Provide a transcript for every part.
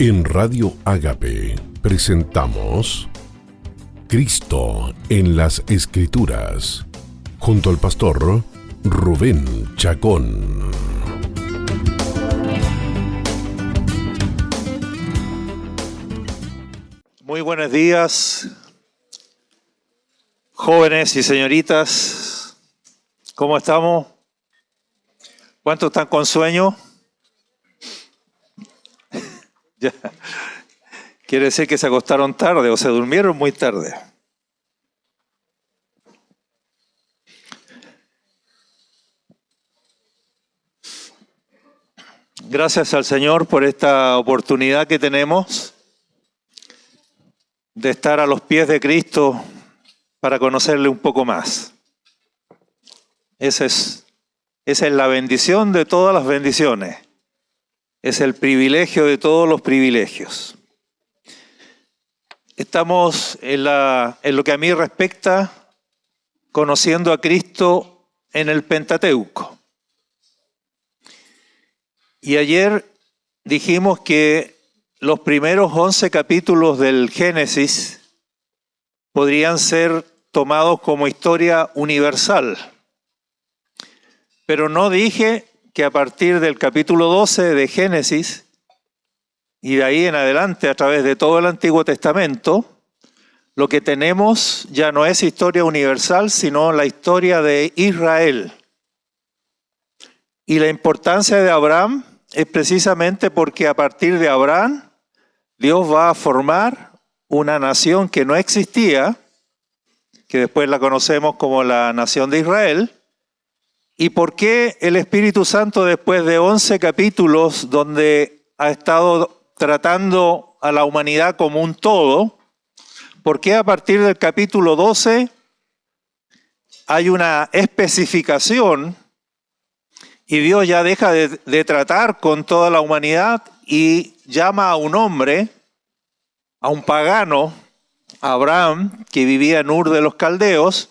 En Radio Ágape presentamos Cristo en las Escrituras, junto al pastor Rubén Chacón. Muy buenos días, jóvenes y señoritas. ¿Cómo estamos? ¿Cuántos están con sueño? Ya. Quiere decir que se acostaron tarde o se durmieron muy tarde. Gracias al Señor por esta oportunidad que tenemos de estar a los pies de Cristo para conocerle un poco más. Esa es la bendición de todas las bendiciones. Es el privilegio de todos los privilegios. Estamos en lo que a mí respecta, conociendo a Cristo en el Pentateuco. Y ayer dijimos que los primeros 11 capítulos del Génesis podrían ser tomados como historia universal. Pero no dije que a partir del capítulo 12 de Génesis y de ahí en adelante a través de todo el Antiguo Testamento, lo que tenemos ya no es historia universal, sino la historia de Israel. Y la importancia de Abraham es precisamente porque a partir de Abraham Dios va a formar una nación que no existía, que después la conocemos como la nación de Israel. ¿Y por qué el Espíritu Santo, después de 11 capítulos donde ha estado tratando a la humanidad como un todo, por qué a partir del capítulo 12 hay una especificación y Dios ya deja de tratar con toda la humanidad y llama a un hombre, a un pagano, a Abraham, que vivía en Ur de los Caldeos,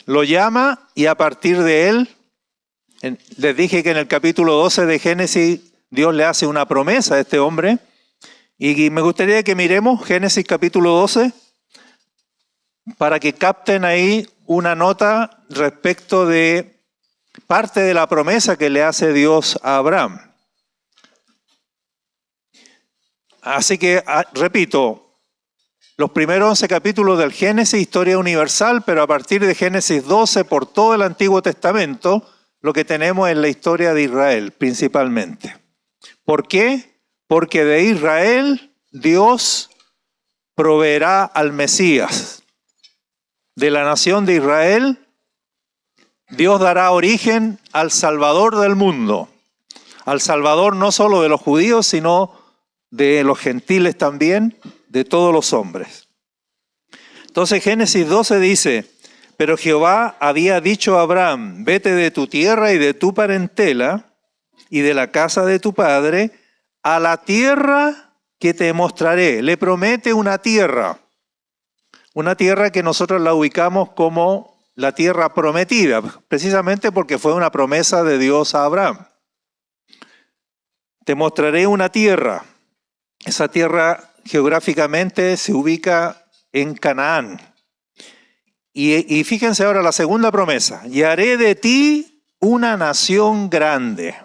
lo llama y a partir de él, les dije que en el capítulo 12 de Génesis Dios le hace una promesa a este hombre y me gustaría que miremos Génesis capítulo 12 para que capten ahí una nota respecto de parte de la promesa que le hace Dios a Abraham. Así que, repito, los primeros 11 capítulos del Génesis, historia universal, pero a partir de Génesis 12 por todo el Antiguo Testamento, lo que tenemos es la historia de Israel, principalmente. ¿Por qué? Porque de Israel Dios proveerá al Mesías. De la nación de Israel, Dios dará origen al Salvador del mundo. Al Salvador no solo de los judíos, sino de los gentiles también, de todos los hombres. Entonces Génesis 12 dice: pero Jehová había dicho a Abraham, vete de tu tierra y de tu parentela y de la casa de tu padre a la tierra que te mostraré. Le promete una tierra que nosotros la ubicamos como la tierra prometida, precisamente porque fue una promesa de Dios a Abraham. Te mostraré una tierra. Esa tierra geográficamente se ubica en Canaán. Y fíjense ahora la segunda promesa: y haré de ti una nación grande.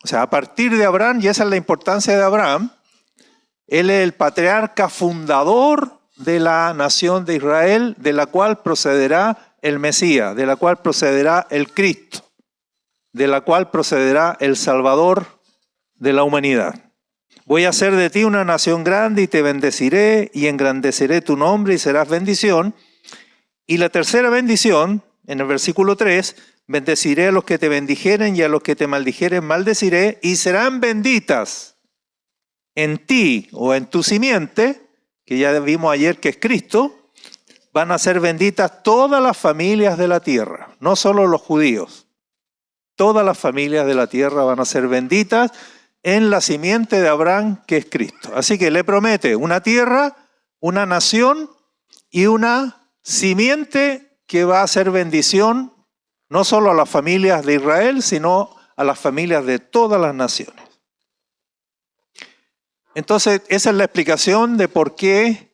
O sea, a partir de Abraham, y esa es la importancia de Abraham, él es el patriarca fundador de la nación de Israel, de la cual procederá el Mesías, de la cual procederá el Cristo, de la cual procederá el Salvador de la humanidad. Voy a hacer de ti una nación grande y te bendeciré y engrandeceré tu nombre y serás bendición. Y la tercera bendición, en el versículo 3, bendeciré a los que te bendijeren y a los que te maldijeren maldeciré y serán benditas en ti o en tu simiente, que ya vimos ayer que es Cristo, van a ser benditas todas las familias de la tierra, no solo los judíos. Todas las familias de la tierra van a ser benditas en la simiente de Abraham, que es Cristo. Así que le promete una tierra, una nación y una simiente que va a ser bendición no solo a las familias de Israel, sino a las familias de todas las naciones. Entonces, esa es la explicación de por qué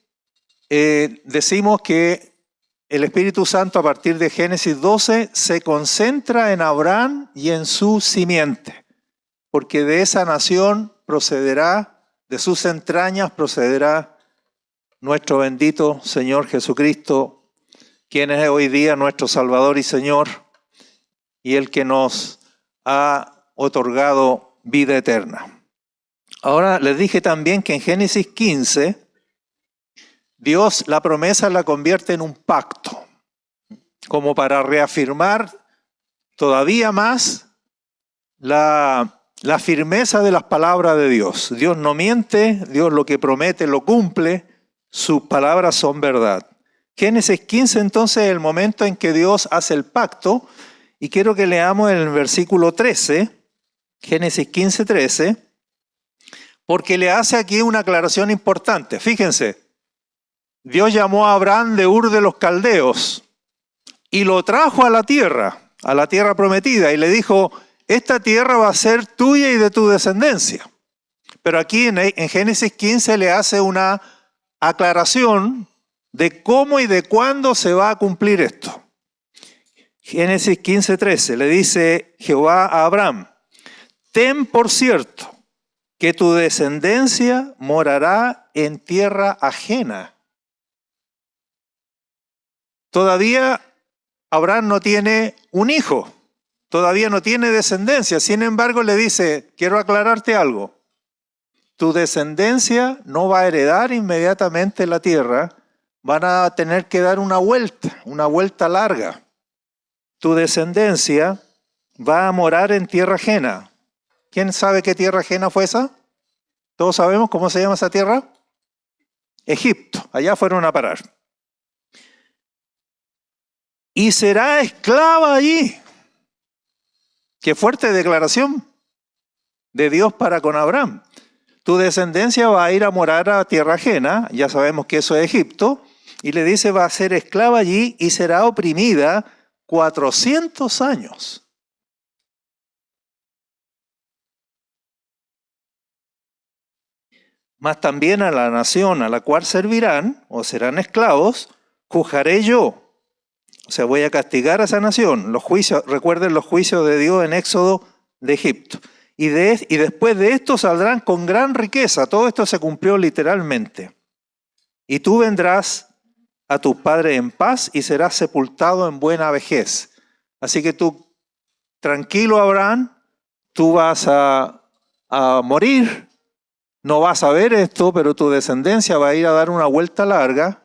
decimos que el Espíritu Santo a partir de Génesis 12 se concentra en Abraham y en su simiente, porque de esa nación procederá, de sus entrañas procederá nuestro bendito Señor Jesucristo, quien es hoy día nuestro Salvador y Señor, y el que nos ha otorgado vida eterna. Ahora les dije también que en Génesis 15, Dios la promesa la convierte en un pacto, como para reafirmar todavía más la firmeza de las palabras de Dios. Dios no miente, Dios lo que promete lo cumple, sus palabras son verdad. Génesis 15 entonces es el momento en que Dios hace el pacto, y quiero que leamos en el versículo 13, Génesis 15, 13, porque le hace aquí una aclaración importante. Fíjense, Dios llamó a Abraham de Ur de los Caldeos y lo trajo a la tierra prometida, y le dijo, esta tierra va a ser tuya y de tu descendencia. Pero aquí en Génesis 15 le hace una aclaración de cómo y de cuándo se va a cumplir esto. Génesis 15, 13, le dice Jehová a Abraham, ten por cierto que tu descendencia morará en tierra ajena. Todavía Abraham no tiene un hijo, todavía no tiene descendencia. Sin embargo, le dice, quiero aclararte algo. Tu descendencia no va a heredar inmediatamente la tierra, van a tener que dar una vuelta larga. Tu descendencia va a morar en tierra ajena. ¿Quién sabe qué tierra ajena fue esa? ¿Todos sabemos cómo se llama esa tierra? Egipto, allá fueron a parar. Y será esclava allí. Qué fuerte declaración de Dios para con Abraham. Tu descendencia va a ir a morar a tierra ajena, ya sabemos que eso es Egipto, y le dice va a ser esclava allí y será oprimida 400 años. Mas también a la nación a la cual servirán o serán esclavos, juzgaré yo. O sea, voy a castigar a esa nación. Los juicios, recuerden los juicios de Dios en Éxodo de Egipto. Y después de esto saldrán con gran riqueza. Todo esto se cumplió literalmente. Y tú vendrás a tus padres en paz y serás sepultado en buena vejez. Así que tú, tranquilo Abraham, tú vas a morir. No vas a ver esto, pero tu descendencia va a ir a dar una vuelta larga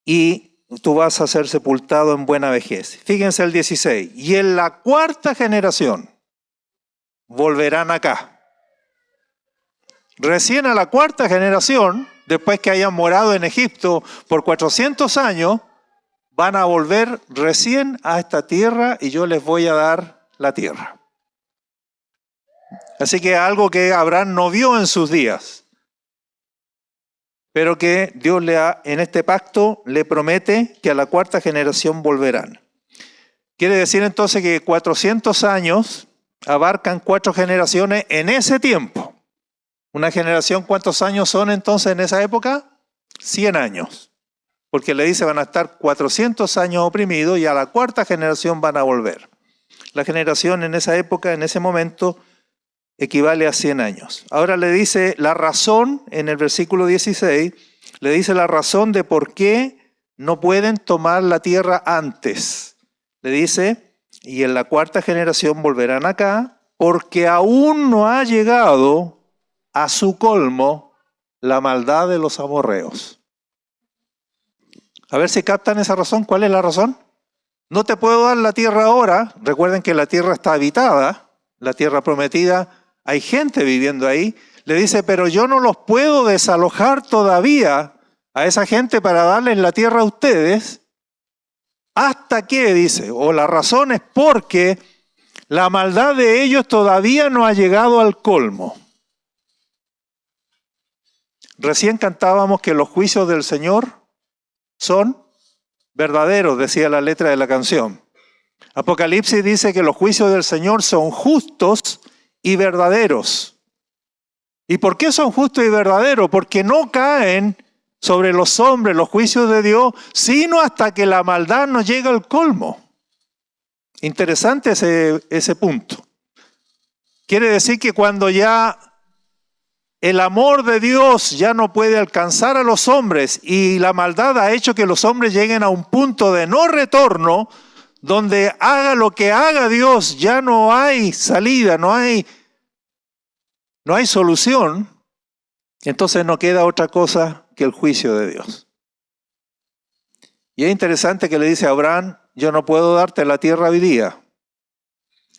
y tú vas a ser sepultado en buena vejez. Fíjense el 16. Y en la cuarta generación volverán acá. Recién a la cuarta generación, después que hayan morado en Egipto por 400 años, van a volver recién a esta tierra y yo les voy a dar la tierra. Así que algo que Abraham no vio en sus días, pero que Dios en este pacto le promete que a la cuarta generación volverán. Quiere decir entonces que 400 años abarcan 4 generaciones en ese tiempo. Una generación, ¿cuántos años son entonces en esa época? 100 años. Porque le dice van a estar 400 años oprimidos y a la cuarta generación van a volver. La generación en esa época, en ese momento, equivale a 100 años. Ahora le dice la razón, en el versículo 16, le dice la razón de por qué no pueden tomar la tierra antes. Le dice, y en la cuarta generación volverán acá, porque aún no ha llegado a su colmo la maldad de los amorreos. A ver si captan esa razón. ¿Cuál es la razón? No te puedo dar la tierra ahora. Recuerden que la tierra está habitada, la tierra prometida. Hay gente viviendo ahí. Le dice, pero yo no los puedo desalojar todavía a esa gente para darles la tierra a ustedes. ¿Hasta qué? Dice. O la razón es porque la maldad de ellos todavía no ha llegado al colmo. Recién cantábamos que los juicios del Señor son verdaderos, decía la letra de la canción. Apocalipsis dice que los juicios del Señor son justos y verdaderos. ¿Y por qué son justos y verdaderos? Porque no caen sobre los hombres los juicios de Dios, sino hasta que la maldad no llega al colmo. Interesante ese punto. Quiere decir que cuando ya el amor de Dios ya no puede alcanzar a los hombres y la maldad ha hecho que los hombres lleguen a un punto de no retorno, donde haga lo que haga Dios, ya no hay salida, no hay solución, entonces no queda otra cosa que el juicio de Dios. Y es interesante que le dice a Abraham, yo no puedo darte la tierra hoy día,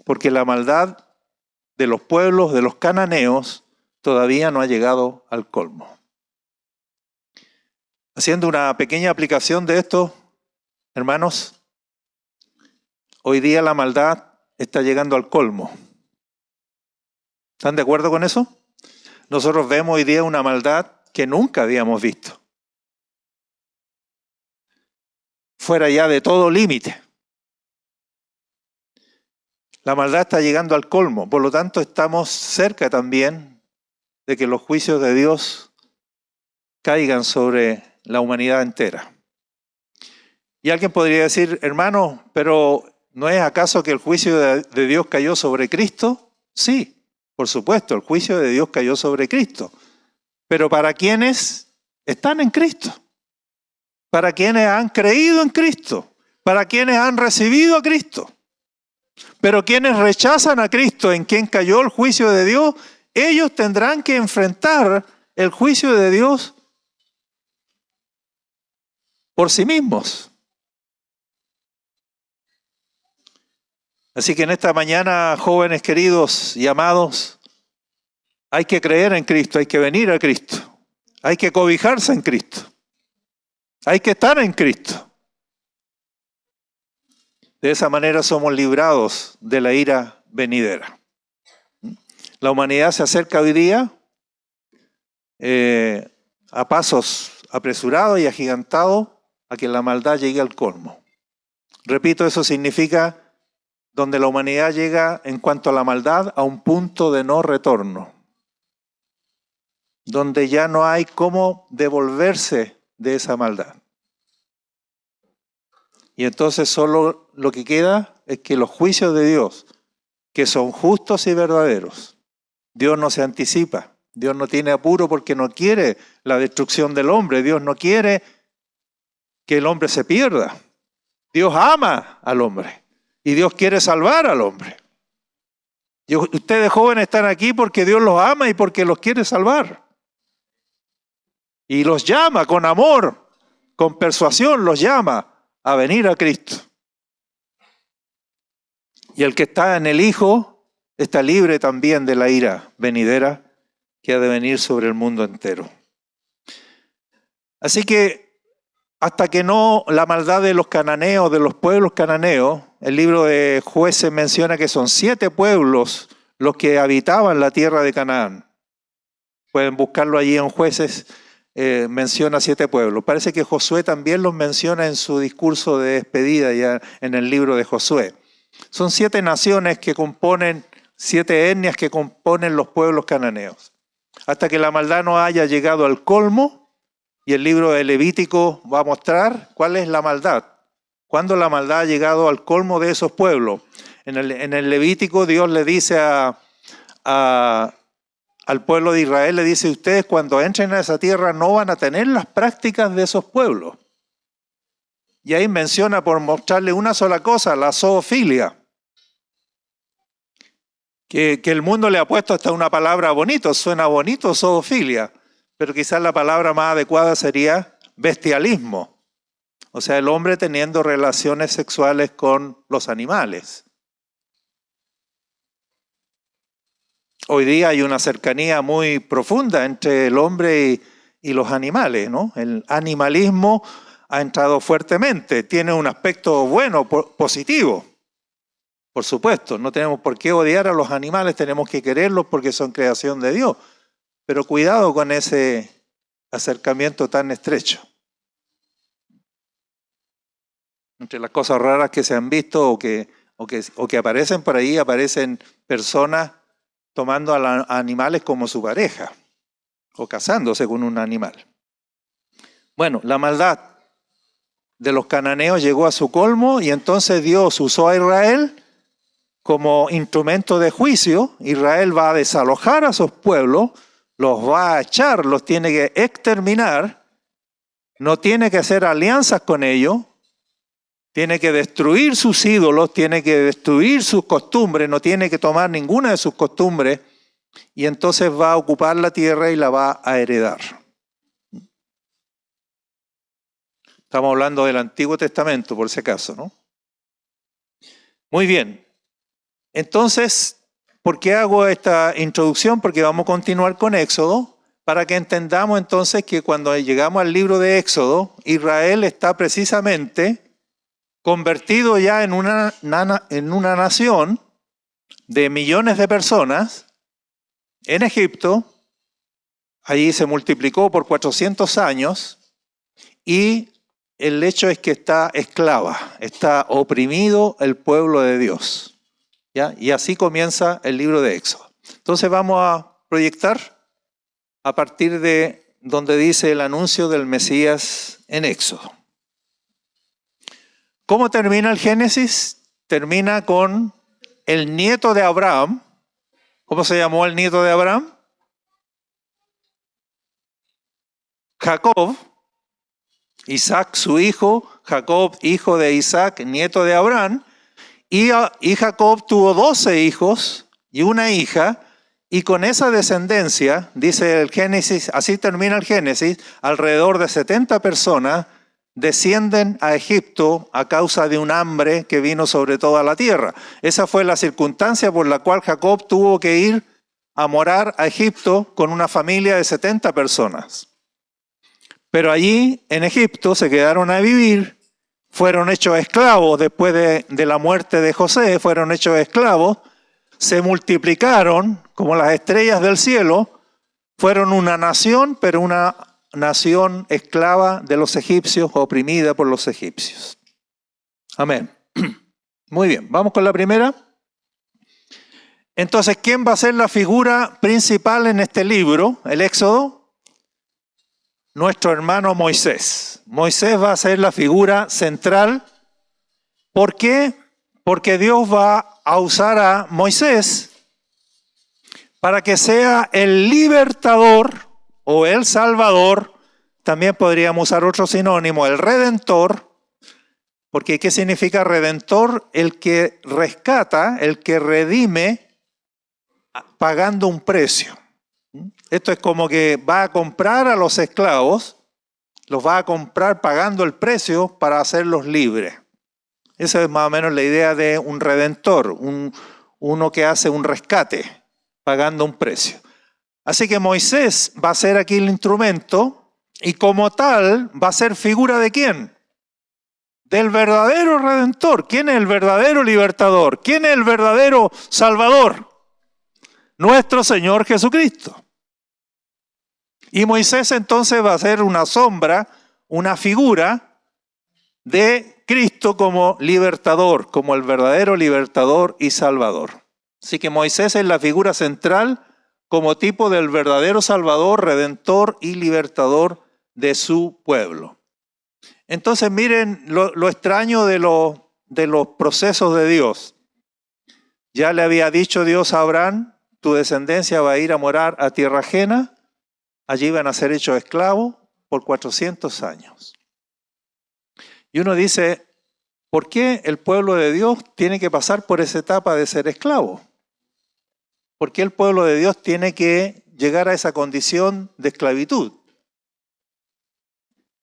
porque la maldad de los pueblos, de los cananeos, todavía no ha llegado al colmo. Haciendo una pequeña aplicación de esto, hermanos, hoy día la maldad está llegando al colmo. ¿Están de acuerdo con eso? Nosotros vemos hoy día una maldad que nunca habíamos visto. Fuera ya de todo límite. La maldad está llegando al colmo, por lo tanto estamos cerca también de que los juicios de Dios caigan sobre la humanidad entera. Y alguien podría decir, hermano, pero ¿no es acaso que el juicio de Dios cayó sobre Cristo? Sí, por supuesto, el juicio de Dios cayó sobre Cristo. Pero ¿para quienes están en Cristo? Para quienes han creído en Cristo, para quienes han recibido a Cristo. Pero quienes rechazan a Cristo, en quien cayó el juicio de Dios, ellos tendrán que enfrentar el juicio de Dios por sí mismos. Así que en esta mañana, jóvenes queridos y amados, hay que creer en Cristo, hay que venir a Cristo, hay que cobijarse en Cristo, hay que estar en Cristo. De esa manera somos librados de la ira venidera. La humanidad se acerca hoy día a pasos apresurados y agigantados a que la maldad llegue al colmo. Repito, eso significa donde la humanidad llega en cuanto a la maldad a un punto de no retorno, donde ya no hay cómo devolverse de esa maldad. Y entonces solo lo que queda es que los juicios de Dios, que son justos y verdaderos, Dios no se anticipa, Dios no tiene apuro porque no quiere la destrucción del hombre, Dios no quiere que el hombre se pierda. Dios ama al hombre y Dios quiere salvar al hombre. Y ustedes jóvenes están aquí porque Dios los ama y porque los quiere salvar. Y los llama con amor, con persuasión, los llama a venir a Cristo. Y el que está en el Hijo está libre también de la ira venidera que ha de venir sobre el mundo entero. Así que hasta que no la maldad de los cananeos, de los pueblos cananeos, el libro de Jueces menciona que son 7 pueblos los que habitaban la tierra de Canaán. Pueden buscarlo allí en Jueces. Menciona 7 pueblos. Parece que Josué también los menciona en su discurso de despedida ya en el libro de Josué. Son 7 naciones que componen, 7 etnias que componen los pueblos cananeos. Hasta que la maldad no haya llegado al colmo, y el libro de Levítico va a mostrar cuál es la maldad. Cuando la maldad ha llegado al colmo de esos pueblos. En el Levítico Dios le dice al pueblo de Israel, le dice, ustedes cuando entren a esa tierra no van a tener las prácticas de esos pueblos. Y ahí menciona, por mostrarle una sola cosa, la zoofilia. Que el mundo le ha puesto hasta una palabra bonito, suena bonito zoofilia, pero quizás la palabra más adecuada sería bestialismo. O sea, el hombre teniendo relaciones sexuales con los animales. Hoy día hay una cercanía muy profunda entre el hombre y los animales, ¿no? El animalismo ha entrado fuertemente, tiene un aspecto bueno, positivo. Por supuesto, no tenemos por qué odiar a los animales, tenemos que quererlos porque son creación de Dios. Pero cuidado con ese acercamiento tan estrecho. Entre las cosas raras que se han visto o que aparecen por ahí, aparecen personas tomando a animales como su pareja o casándose con un animal. Bueno, la maldad de los cananeos llegó a su colmo y entonces Dios usó a Israel como instrumento de juicio. Israel va a desalojar a sus pueblos, los va a echar, los tiene que exterminar, no tiene que hacer alianzas con ellos, tiene que destruir sus ídolos, tiene que destruir sus costumbres, no tiene que tomar ninguna de sus costumbres y entonces va a ocupar la tierra y la va a heredar. Estamos hablando del Antiguo Testamento, por si acaso, ¿no? Muy bien. Entonces, ¿por qué hago esta introducción? Porque vamos a continuar con Éxodo, para que entendamos entonces que cuando llegamos al libro de Éxodo, Israel está precisamente convertido ya en una nación de millones de personas en Egipto. Allí se multiplicó por 400 años y el hecho es que está esclava, está oprimido el pueblo de Dios. ¿Ya? Y así comienza el libro de Éxodo. Entonces vamos a proyectar a partir de donde dice el anuncio del Mesías en Éxodo. ¿Cómo termina el Génesis? Termina con el nieto de Abraham. ¿Cómo se llamó el nieto de Abraham? Jacob. Isaac su hijo, Jacob hijo de Isaac, nieto de Abraham. Y Jacob tuvo 12 hijos y una hija. Y con esa descendencia, dice el Génesis, así termina el Génesis, alrededor de 70 personas descienden a Egipto a causa de un hambre que vino sobre toda la tierra. Esa fue la circunstancia por la cual Jacob tuvo que ir a morar a Egipto con una familia de 70 personas. Pero allí en Egipto se quedaron a vivir, fueron hechos esclavos después de la muerte de José, fueron hechos esclavos, se multiplicaron como las estrellas del cielo, fueron una nación, pero una nación esclava de los egipcios, oprimida por los egipcios. Amén. Muy bien, vamos con la primera. Entonces, ¿quién va a ser la figura principal en este libro, el Éxodo? Nuestro hermano Moisés. Moisés va a ser la figura central. ¿Por qué? Porque Dios va a usar a Moisés para que sea el libertador o el salvador. También podríamos usar otro sinónimo, el redentor. Porque ¿qué significa redentor? El que rescata, el que redime pagando un precio. Esto es como que va a comprar a los esclavos, los va a comprar pagando el precio para hacerlos libres. Esa es más o menos la idea de un redentor, uno que hace un rescate, pagando un precio. Así que Moisés va a ser aquí el instrumento y como tal va a ser figura ¿de quién? Del verdadero redentor. ¿Quién es el verdadero libertador? ¿Quién es el verdadero salvador? Nuestro Señor Jesucristo. Y Moisés entonces va a ser una sombra, una figura de Cristo como libertador, como el verdadero libertador y salvador. Así que Moisés es la figura central como tipo del verdadero salvador, redentor y libertador de su pueblo. Entonces miren lo extraño de los procesos de Dios. Ya le había dicho Dios a Abraham, tu descendencia va a ir a morar a tierra ajena, allí van a ser hechos esclavos por 400 años. Y uno dice, ¿por qué el pueblo de Dios tiene que pasar por esa etapa de ser esclavo? ¿Por qué el pueblo de Dios tiene que llegar a esa condición de esclavitud?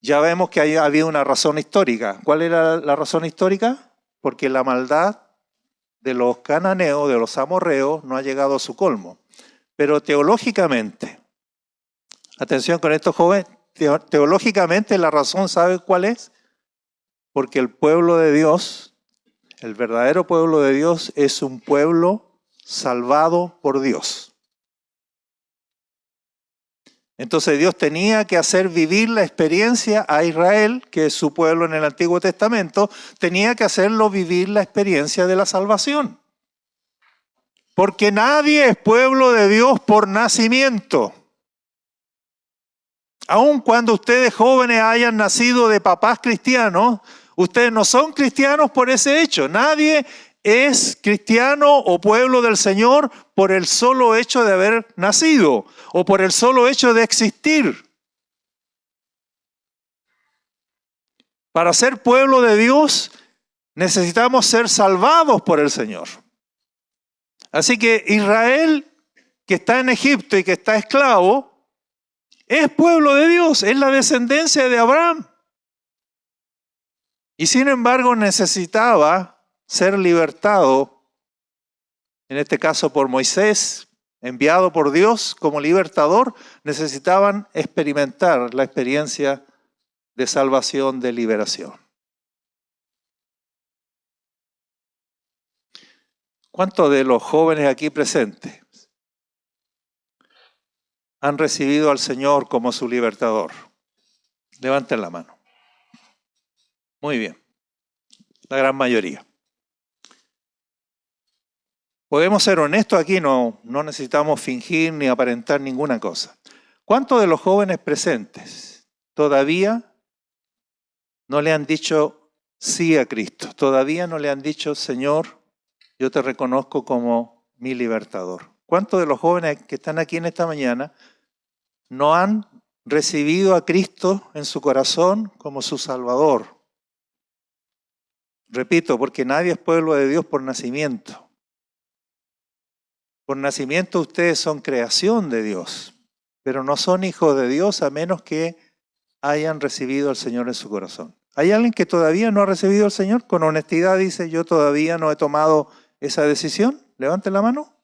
Ya vemos que había una razón histórica. ¿Cuál era la razón histórica? Porque la maldad de los cananeos, de los amorreos, no ha llegado a su colmo. Pero teológicamente, atención con esto, joven, teológicamente la razón, ¿sabe cuál es? Porque el pueblo de Dios, el verdadero pueblo de Dios, es un pueblo salvado por Dios. Entonces Dios tenía que hacer vivir la experiencia a Israel, que es su pueblo en el Antiguo Testamento, tenía que hacerlo vivir la experiencia de la salvación. Porque nadie es pueblo de Dios por nacimiento. Aun cuando ustedes jóvenes hayan nacido de papás cristianos, ustedes no son cristianos por ese hecho. Nadie es cristiano o pueblo del Señor por el solo hecho de haber nacido o por el solo hecho de existir. Para ser pueblo de Dios necesitamos ser salvados por el Señor. Así que Israel, que está en Egipto y que está esclavo, es pueblo de Dios, es la descendencia de Abraham. Y sin embargo necesitaba ser libertado, en este caso por Moisés, enviado por Dios como libertador, necesitaban experimentar la experiencia de salvación, de liberación. ¿Cuántos de los jóvenes aquí presentes han recibido al Señor como su libertador? Levanten la mano. Muy bien, la gran mayoría. Podemos ser honestos aquí, no necesitamos fingir ni aparentar ninguna cosa. ¿Cuántos de los jóvenes presentes todavía no le han dicho sí a Cristo? Todavía no le han dicho, Señor, yo te reconozco como mi libertador. ¿Cuántos de los jóvenes que están aquí en esta mañana no han recibido a Cristo en su corazón como su Salvador? Repito, porque nadie es pueblo de Dios por nacimiento. Por nacimiento ustedes son creación de Dios, pero no son hijos de Dios a menos que hayan recibido al Señor en su corazón. ¿Hay alguien que todavía no ha recibido al Señor? Con honestidad dice, yo todavía no he tomado esa decisión. Levanten la mano.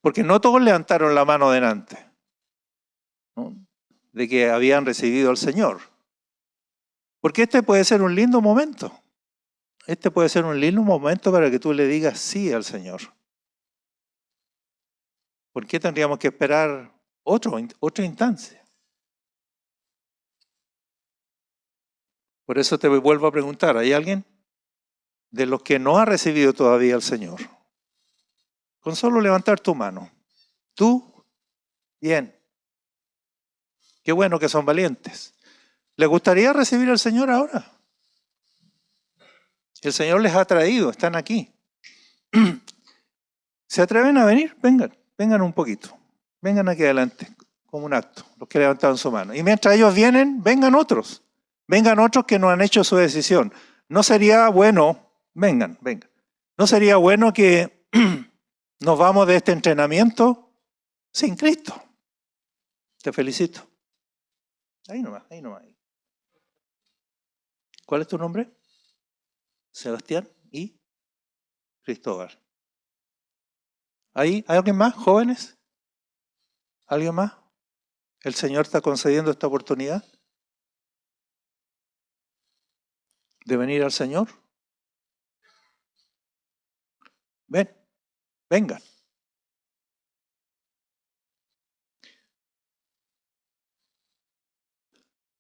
Porque no todos levantaron la mano delante, ¿no?, de que habían recibido al Señor. Porque este puede ser un lindo momento. Este puede ser un lindo momento para que tú le digas sí al Señor. ¿Por qué tendríamos que esperar otra instancia? Por eso te vuelvo a preguntar, ¿hay alguien de los que no ha recibido todavía al Señor? Con solo levantar tu mano. ¿Tú? Bien. Qué bueno que son valientes. ¿Les gustaría recibir al Señor ahora? El Señor les ha traído, están aquí. ¿Se atreven a venir? Vengan un poquito. Vengan aquí adelante, como un acto, los que levantaron su mano. Y mientras ellos vienen, vengan otros. Vengan otros que no han hecho su decisión. ¿No sería bueno? Vengan. ¿No sería bueno que nos vamos de este entrenamiento sin Cristo? Te felicito. Ahí nomás. ¿Cuál es tu nombre? Sebastián y Cristóbal. ¿Hay alguien más? ¿Jóvenes? ¿Alguien más? ¿El Señor está concediendo esta oportunidad de venir al Señor? Vengan.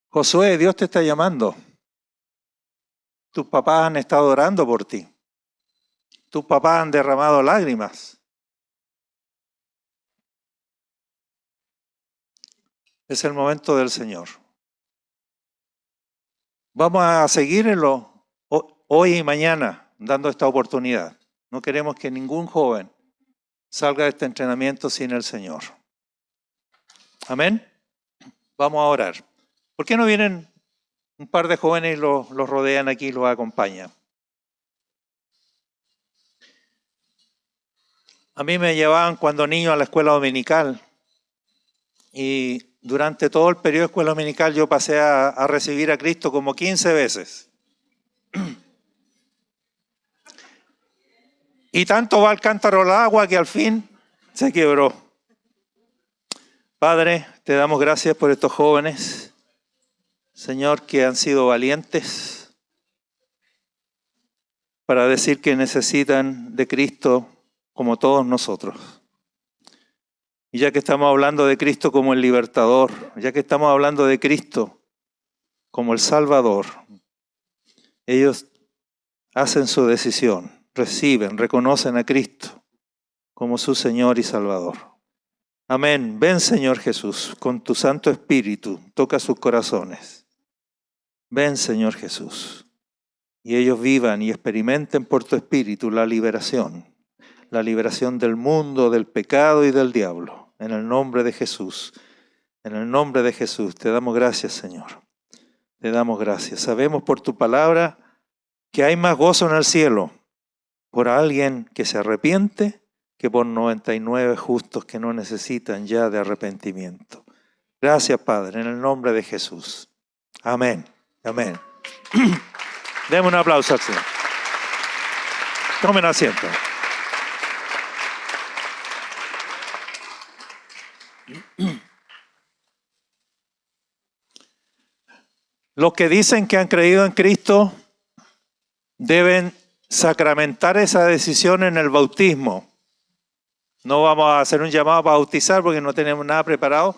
Josué, Dios te está llamando. Tus papás han estado orando por ti. Tus papás han derramado lágrimas. Es el momento del Señor. Vamos a seguirlo hoy y mañana dando esta oportunidad. No queremos que ningún joven salga de este entrenamiento sin el Señor. Amén. Vamos a orar. ¿Por qué no vienen un par de jóvenes y los rodean aquí y los acompañan? A mí me llevaban cuando niño a la escuela dominical y durante todo el periodo de escuela dominical yo pasé a recibir a Cristo como 15 veces. Y tanto va el cántaro al agua que al fin se quebró. Padre, te damos gracias por estos jóvenes, Señor, que han sido valientes para decir que necesitan de Cristo como todos nosotros. Y ya que estamos hablando de Cristo como el libertador, ya que estamos hablando de Cristo como el Salvador, ellos hacen su decisión, reciben, reconocen a Cristo como su Señor y Salvador. Amén. Ven, Señor Jesús, con tu Santo Espíritu, toca sus corazones. Ven, Señor Jesús, y ellos vivan y experimenten por tu Espíritu la liberación del mundo, del pecado y del diablo. En el nombre de Jesús, en el nombre de Jesús, te damos gracias, Señor. Te damos gracias. Sabemos por tu palabra que hay más gozo en el cielo por alguien que se arrepiente que por 99 justos que no necesitan ya de arrepentimiento. Gracias, Padre, en el nombre de Jesús. Amén. Amén. Demos un aplauso al Señor. Tomen asiento. Los que dicen que han creído en Cristo deben sacramentar esa decisión en el bautismo. No vamos a hacer un llamado a bautizar porque no tenemos nada preparado.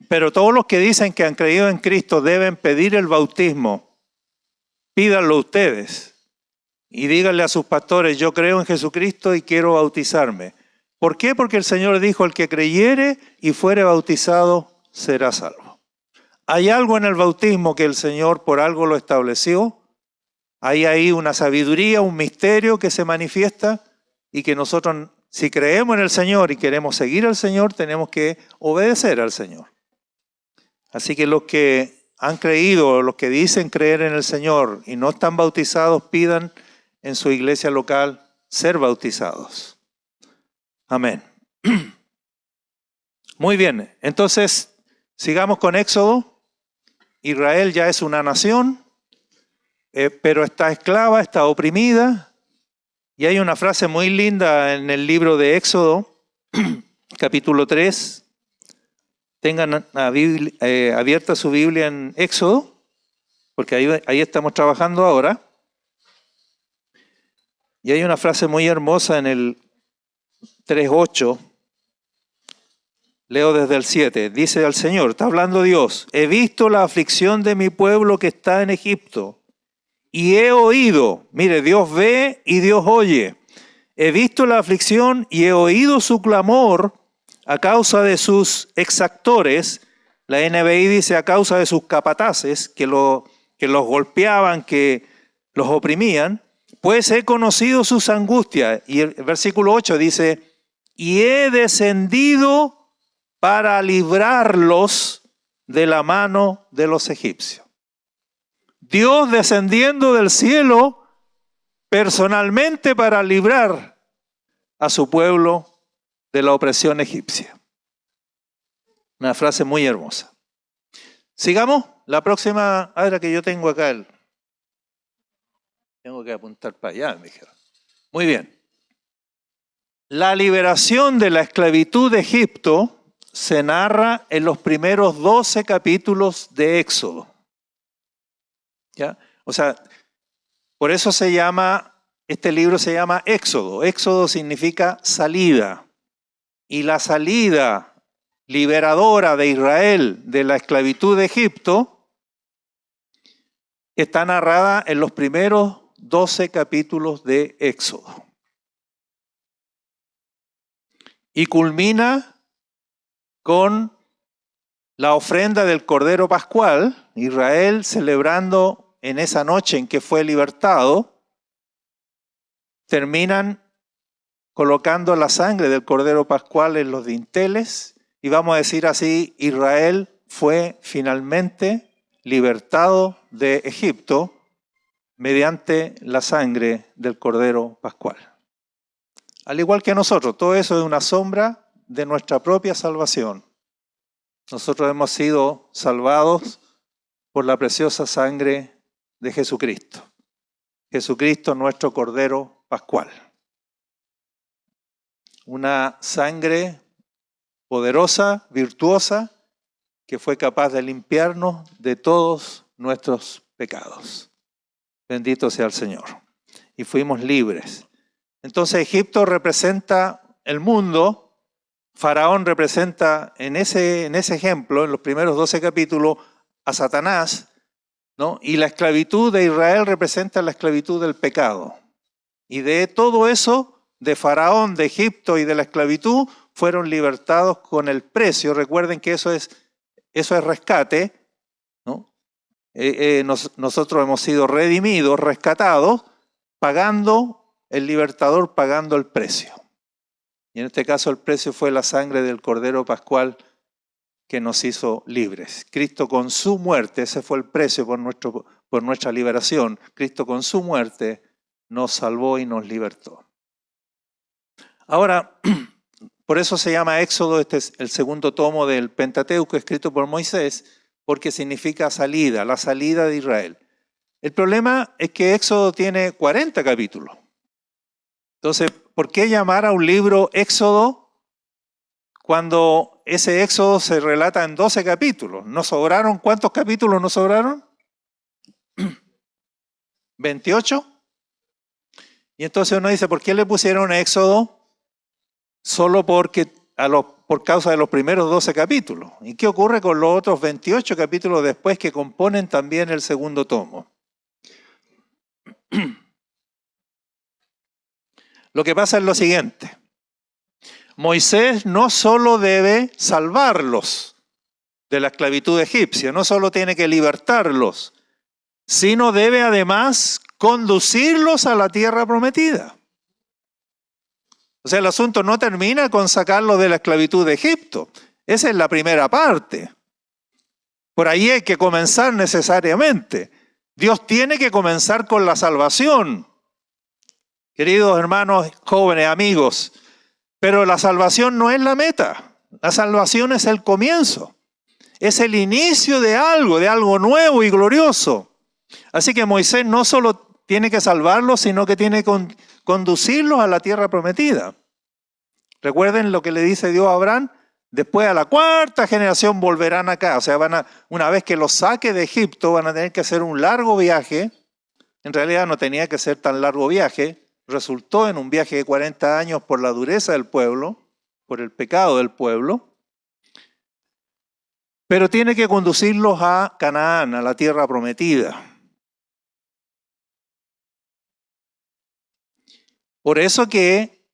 Pero todos los que dicen que han creído en Cristo deben pedir el bautismo. Pídanlo ustedes. Y díganle a sus pastores, yo creo en Jesucristo y quiero bautizarme. ¿Por qué? Porque el Señor dijo, el que creyere y fuere bautizado será salvo. Hay algo en el bautismo que el Señor por algo lo estableció. Hay ahí una sabiduría, un misterio que se manifiesta y que nosotros, si creemos en el Señor y queremos seguir al Señor, tenemos que obedecer al Señor. Así que los que han creído, los que dicen creer en el Señor y no están bautizados, pidan en su iglesia local ser bautizados. Amén. Muy bien, entonces sigamos con Éxodo. Israel ya es una nación, pero está esclava, está oprimida. Y hay una frase muy linda en el libro de Éxodo, capítulo 3. Tengan abierta su Biblia en Éxodo, porque ahí estamos trabajando ahora. Y hay una frase muy hermosa en el 3:8. Leo desde el 7. Dice al Señor, está hablando Dios, he visto la aflicción de mi pueblo que está en Egipto y he oído, mire, Dios ve y Dios oye. He visto la aflicción y he oído su clamor a causa de sus exactores. La NBI dice a causa de sus capataces que los golpeaban, que los oprimían. Pues he conocido sus angustias. Y el versículo 8 dice, y he descendido para librarlos de la mano de los egipcios. Dios descendiendo del cielo personalmente para librar a su pueblo de la opresión egipcia. Una frase muy hermosa. Sigamos. La próxima, ahora que yo tengo acá tengo que apuntar para allá, me dijeron. Muy bien. La liberación de la esclavitud de Egipto se narra en los primeros 12 capítulos de Éxodo. ¿Ya? O sea, por eso este libro se llama Éxodo. Éxodo significa salida. Y la salida liberadora de Israel de la esclavitud de Egipto está narrada en los primeros 12 capítulos de Éxodo. Y culmina con la ofrenda del Cordero Pascual, Israel celebrando en esa noche en que fue libertado, terminan colocando la sangre del Cordero Pascual en los dinteles y vamos a decir así, Israel fue finalmente libertado de Egipto mediante la sangre del Cordero Pascual. Al igual que nosotros, todo eso es una sombra de nuestra propia salvación. Nosotros hemos sido salvados por la preciosa sangre de Jesucristo. Jesucristo, nuestro Cordero Pascual. Una sangre poderosa, virtuosa, que fue capaz de limpiarnos de todos nuestros pecados. Bendito sea el Señor. Y fuimos libres. Entonces Egipto representa el mundo. Faraón representa en ese ejemplo, en los primeros 12 capítulos, a Satanás, ¿no? Y la esclavitud de Israel representa la esclavitud del pecado. Y de todo eso, de Faraón, de Egipto y de la esclavitud, fueron libertados con el precio. Recuerden que eso es rescate, ¿no? Nosotros hemos sido redimidos, rescatados, el libertador pagando el precio. Y en este caso el precio fue la sangre del Cordero Pascual que nos hizo libres. Cristo con su muerte, ese fue el precio por nuestra liberación. Cristo con su muerte nos salvó y nos libertó. Ahora, por eso se llama Éxodo, este es el segundo tomo del Pentateuco escrito por Moisés, porque significa salida, la salida de Israel. El problema es que Éxodo tiene 40 capítulos. Entonces, ¿por qué llamar a un libro Éxodo cuando ese Éxodo se relata en 12 capítulos? ¿Nos sobraron? ¿Cuántos capítulos nos sobraron? 28. Y entonces uno dice, ¿por qué le pusieron Éxodo? Solo por causa de los primeros 12 capítulos. ¿Y qué ocurre con los otros 28 capítulos después que componen también el segundo tomo? Lo que pasa es lo siguiente. Moisés no solo debe salvarlos de la esclavitud egipcia, no solo tiene que libertarlos, sino debe además conducirlos a la tierra prometida. O sea, el asunto no termina con sacarlos de la esclavitud de Egipto. Esa es la primera parte. Por ahí hay que comenzar necesariamente. Dios tiene que comenzar con la salvación. Queridos hermanos, jóvenes, amigos, pero la salvación no es la meta. La salvación es el comienzo. Es el inicio de algo nuevo y glorioso. Así que Moisés no solo tiene que salvarlos, sino que tiene que conducirlos a la tierra prometida. Recuerden lo que le dice Dios a Abraham, después a la cuarta generación volverán acá. O sea, una vez que los saque de Egipto, van a tener que hacer un largo viaje. En realidad no tenía que ser tan largo viaje. Resultó en un viaje de 40 años por la dureza del pueblo, por el pecado del pueblo. Pero tiene que conducirlos a Canaán, a la tierra prometida. Por eso que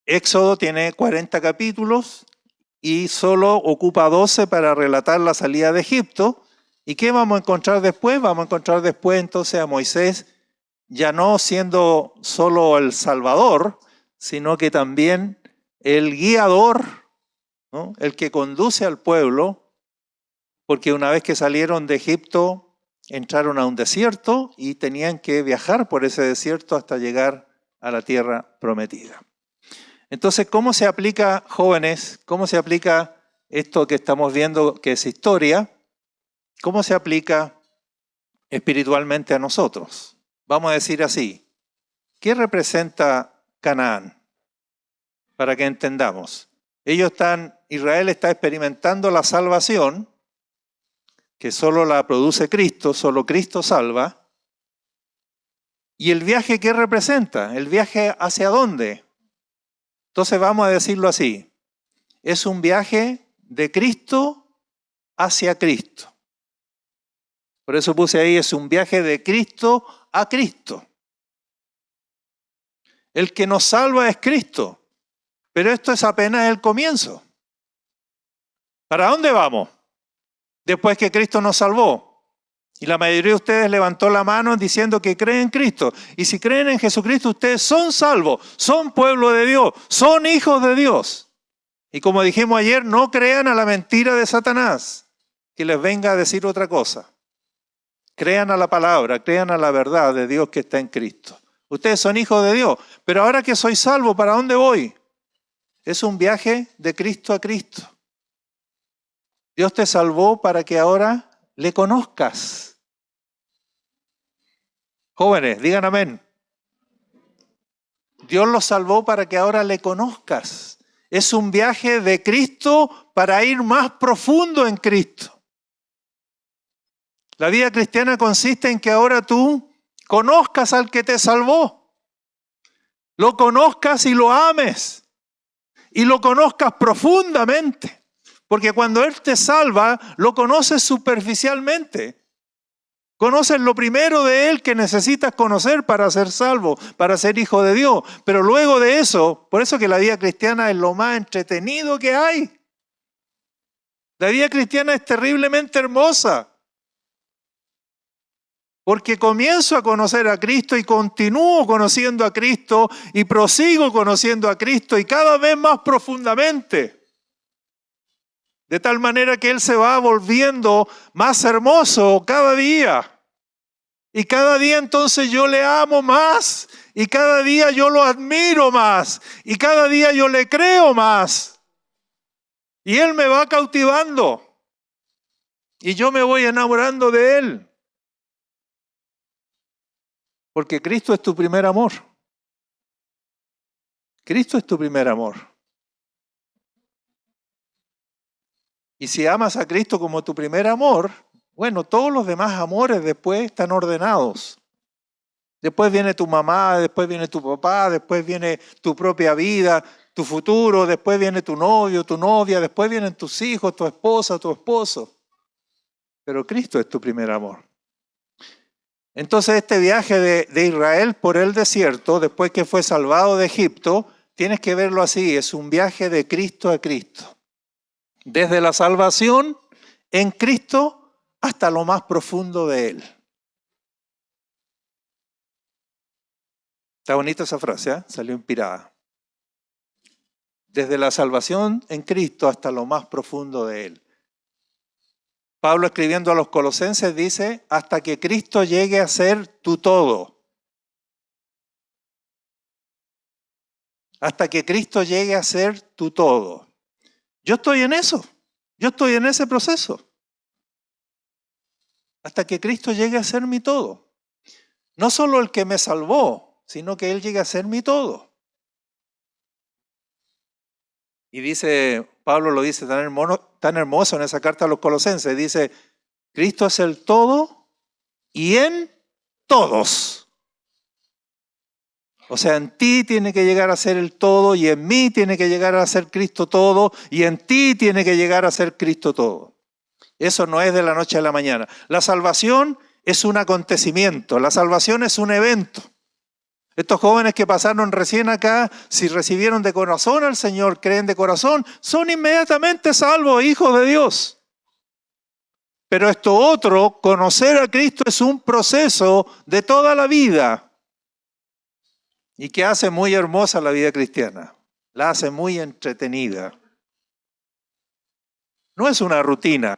Éxodo tiene 40 capítulos y solo ocupa 12 para relatar la salida de Egipto. ¿Y qué vamos a encontrar después? Vamos a encontrar después entonces a Moisés ya no siendo solo el Salvador, sino que también el guiador, ¿no? El que conduce al pueblo, porque una vez que salieron de Egipto, entraron a un desierto y tenían que viajar por ese desierto hasta llegar a la tierra prometida. Entonces, ¿cómo se aplica, jóvenes? ¿Cómo se aplica esto que estamos viendo, que es historia? ¿Cómo se aplica espiritualmente a nosotros? Vamos a decir así, ¿qué representa Canaán? Para que entendamos. Israel está experimentando la salvación, que solo la produce Cristo, solo Cristo salva. ¿Y el viaje qué representa? ¿El viaje hacia dónde? Entonces vamos a decirlo así, es un viaje de Cristo hacia Cristo. Por eso puse ahí, es un viaje de Cristo a Cristo. El que nos salva es Cristo, pero esto es apenas el comienzo. ¿Para dónde vamos? Después que Cristo nos salvó. Y la mayoría de ustedes levantó la mano diciendo que creen en Cristo. Y si creen en Jesucristo, ustedes son salvos, son pueblo de Dios, son hijos de Dios. Y como dijimos ayer, no crean a la mentira de Satanás, que les venga a decir otra cosa. Crean a la palabra, crean a la verdad de Dios que está en Cristo. Ustedes son hijos de Dios, pero ahora que soy salvo, ¿para dónde voy? Es un viaje de Cristo a Cristo. Dios te salvó para que ahora le conozcas. Jóvenes, digan amén. Dios los salvó para que ahora le conozcas. Es un viaje de Cristo para ir más profundo en Cristo. La vida cristiana consiste en que ahora tú conozcas al que te salvó. Lo conozcas y lo ames. Y lo conozcas profundamente. Porque cuando Él te salva, lo conoces superficialmente. Conoces lo primero de Él que necesitas conocer para ser salvo, para ser hijo de Dios. Pero luego de eso, por eso que la vida cristiana es lo más entretenido que hay. La vida cristiana es terriblemente hermosa. Porque comienzo a conocer a Cristo y continúo conociendo a Cristo y prosigo conociendo a Cristo y cada vez más profundamente. De tal manera que Él se va volviendo más hermoso cada día. Y cada día entonces yo le amo más. Y cada día yo lo admiro más. Y cada día yo le creo más. Y Él me va cautivando. Y yo me voy enamorando de Él. Porque Cristo es tu primer amor. Cristo es tu primer amor. Y si amas a Cristo como tu primer amor, bueno, todos los demás amores después están ordenados. Después viene tu mamá, después viene tu papá, después viene tu propia vida, tu futuro, después viene tu novio, tu novia, después vienen tus hijos, tu esposa, tu esposo. Pero Cristo es tu primer amor. Entonces este viaje de Israel por el desierto, después que fue salvado de Egipto, tienes que verlo así, es un viaje de Cristo a Cristo. Desde la salvación en Cristo hasta lo más profundo de Él. Está bonita esa frase, ¿eh? Salió inspirada. Desde la salvación en Cristo hasta lo más profundo de Él. Pablo escribiendo a los Colosenses dice, hasta que Cristo llegue a ser tu todo. Hasta que Cristo llegue a ser tu todo. Yo estoy en eso. Yo estoy en ese proceso. Hasta que Cristo llegue a ser mi todo. No solo el que me salvó, sino que Él llegue a ser mi todo. Y dice, Pablo lo dice tan hermoso en esa carta a los Colosenses, dice, Cristo es el todo y en todos. O sea, en ti tiene que llegar a ser el todo y en mí tiene que llegar a ser Cristo todo y en ti tiene que llegar a ser Cristo todo. Eso no es de la noche a la mañana. La salvación es un acontecimiento, la salvación es un evento. Estos jóvenes que pasaron recién acá, si recibieron de corazón al Señor, creen de corazón, son inmediatamente salvos, hijos de Dios. Pero esto otro, conocer a Cristo, es un proceso de toda la vida. Y que hace muy hermosa la vida cristiana. La hace muy entretenida. No es una rutina.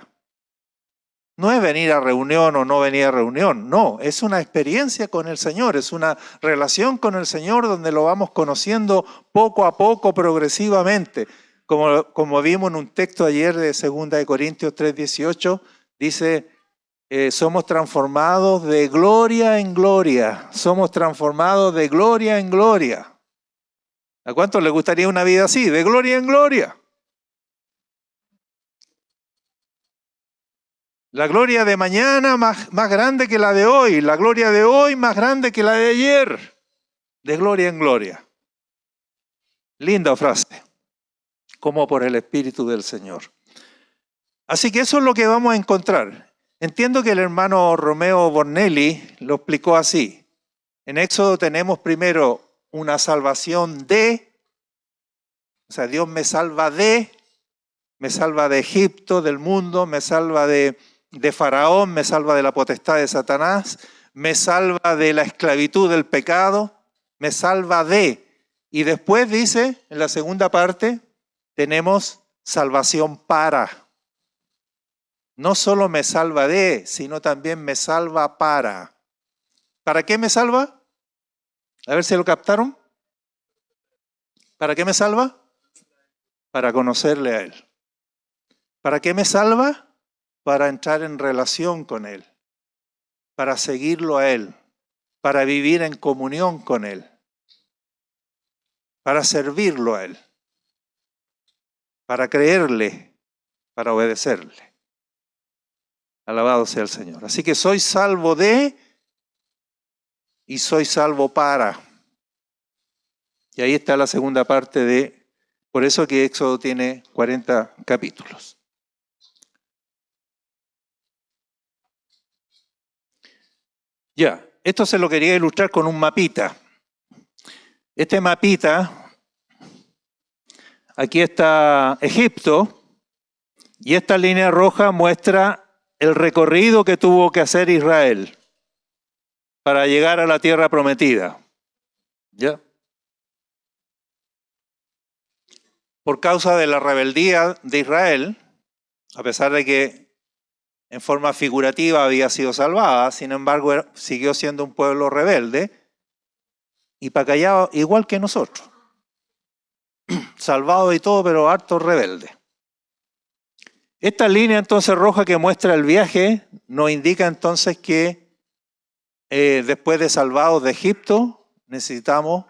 No es venir a reunión o no venir a reunión. No, es una experiencia con el Señor. Es una relación con el Señor donde lo vamos conociendo poco a poco, progresivamente. Como vimos en un texto ayer de 2 Corintios 3:18, dice, somos transformados de gloria en gloria. Somos transformados de gloria en gloria. ¿A cuántos les gustaría una vida así? De gloria en gloria. La gloria de mañana más grande que la de hoy. La gloria de hoy más grande que la de ayer. De gloria en gloria. Linda frase. Como por el Espíritu del Señor. Así que eso es lo que vamos a encontrar. Entiendo que el hermano Romeo Bornelli lo explicó así. En Éxodo tenemos primero una salvación o sea, Dios me salva de Egipto, del mundo, me salva de Faraón, me salva de la potestad de Satanás, me salva de la esclavitud del pecado, me salva de. Y después dice, en la segunda parte, tenemos salvación para. No solo me salva de, sino también me salva para. ¿Para qué me salva? A ver si lo captaron. ¿Para qué me salva? Para conocerle a Él. ¿Para qué me salva? Para entrar en relación con Él. Para seguirlo a Él. Para vivir en comunión con Él. Para servirlo a Él. Para creerle. Para obedecerle. Alabado sea el Señor. Así que soy salvo de y soy salvo para. Y ahí está la segunda parte de, por eso que Éxodo tiene 40 capítulos. Ya, esto se lo quería ilustrar con un mapita. Este mapita, aquí está Egipto, y esta línea roja muestra el recorrido que tuvo que hacer Israel para llegar a la tierra prometida. ¿Ya? Por causa de la rebeldía de Israel, a pesar de que en forma figurativa había sido salvada, sin embargo siguió siendo un pueblo rebelde y pacallado igual que nosotros. Salvado y todo, pero harto rebelde. Esta línea entonces roja que muestra el viaje nos indica entonces que después de salvados de Egipto necesitamos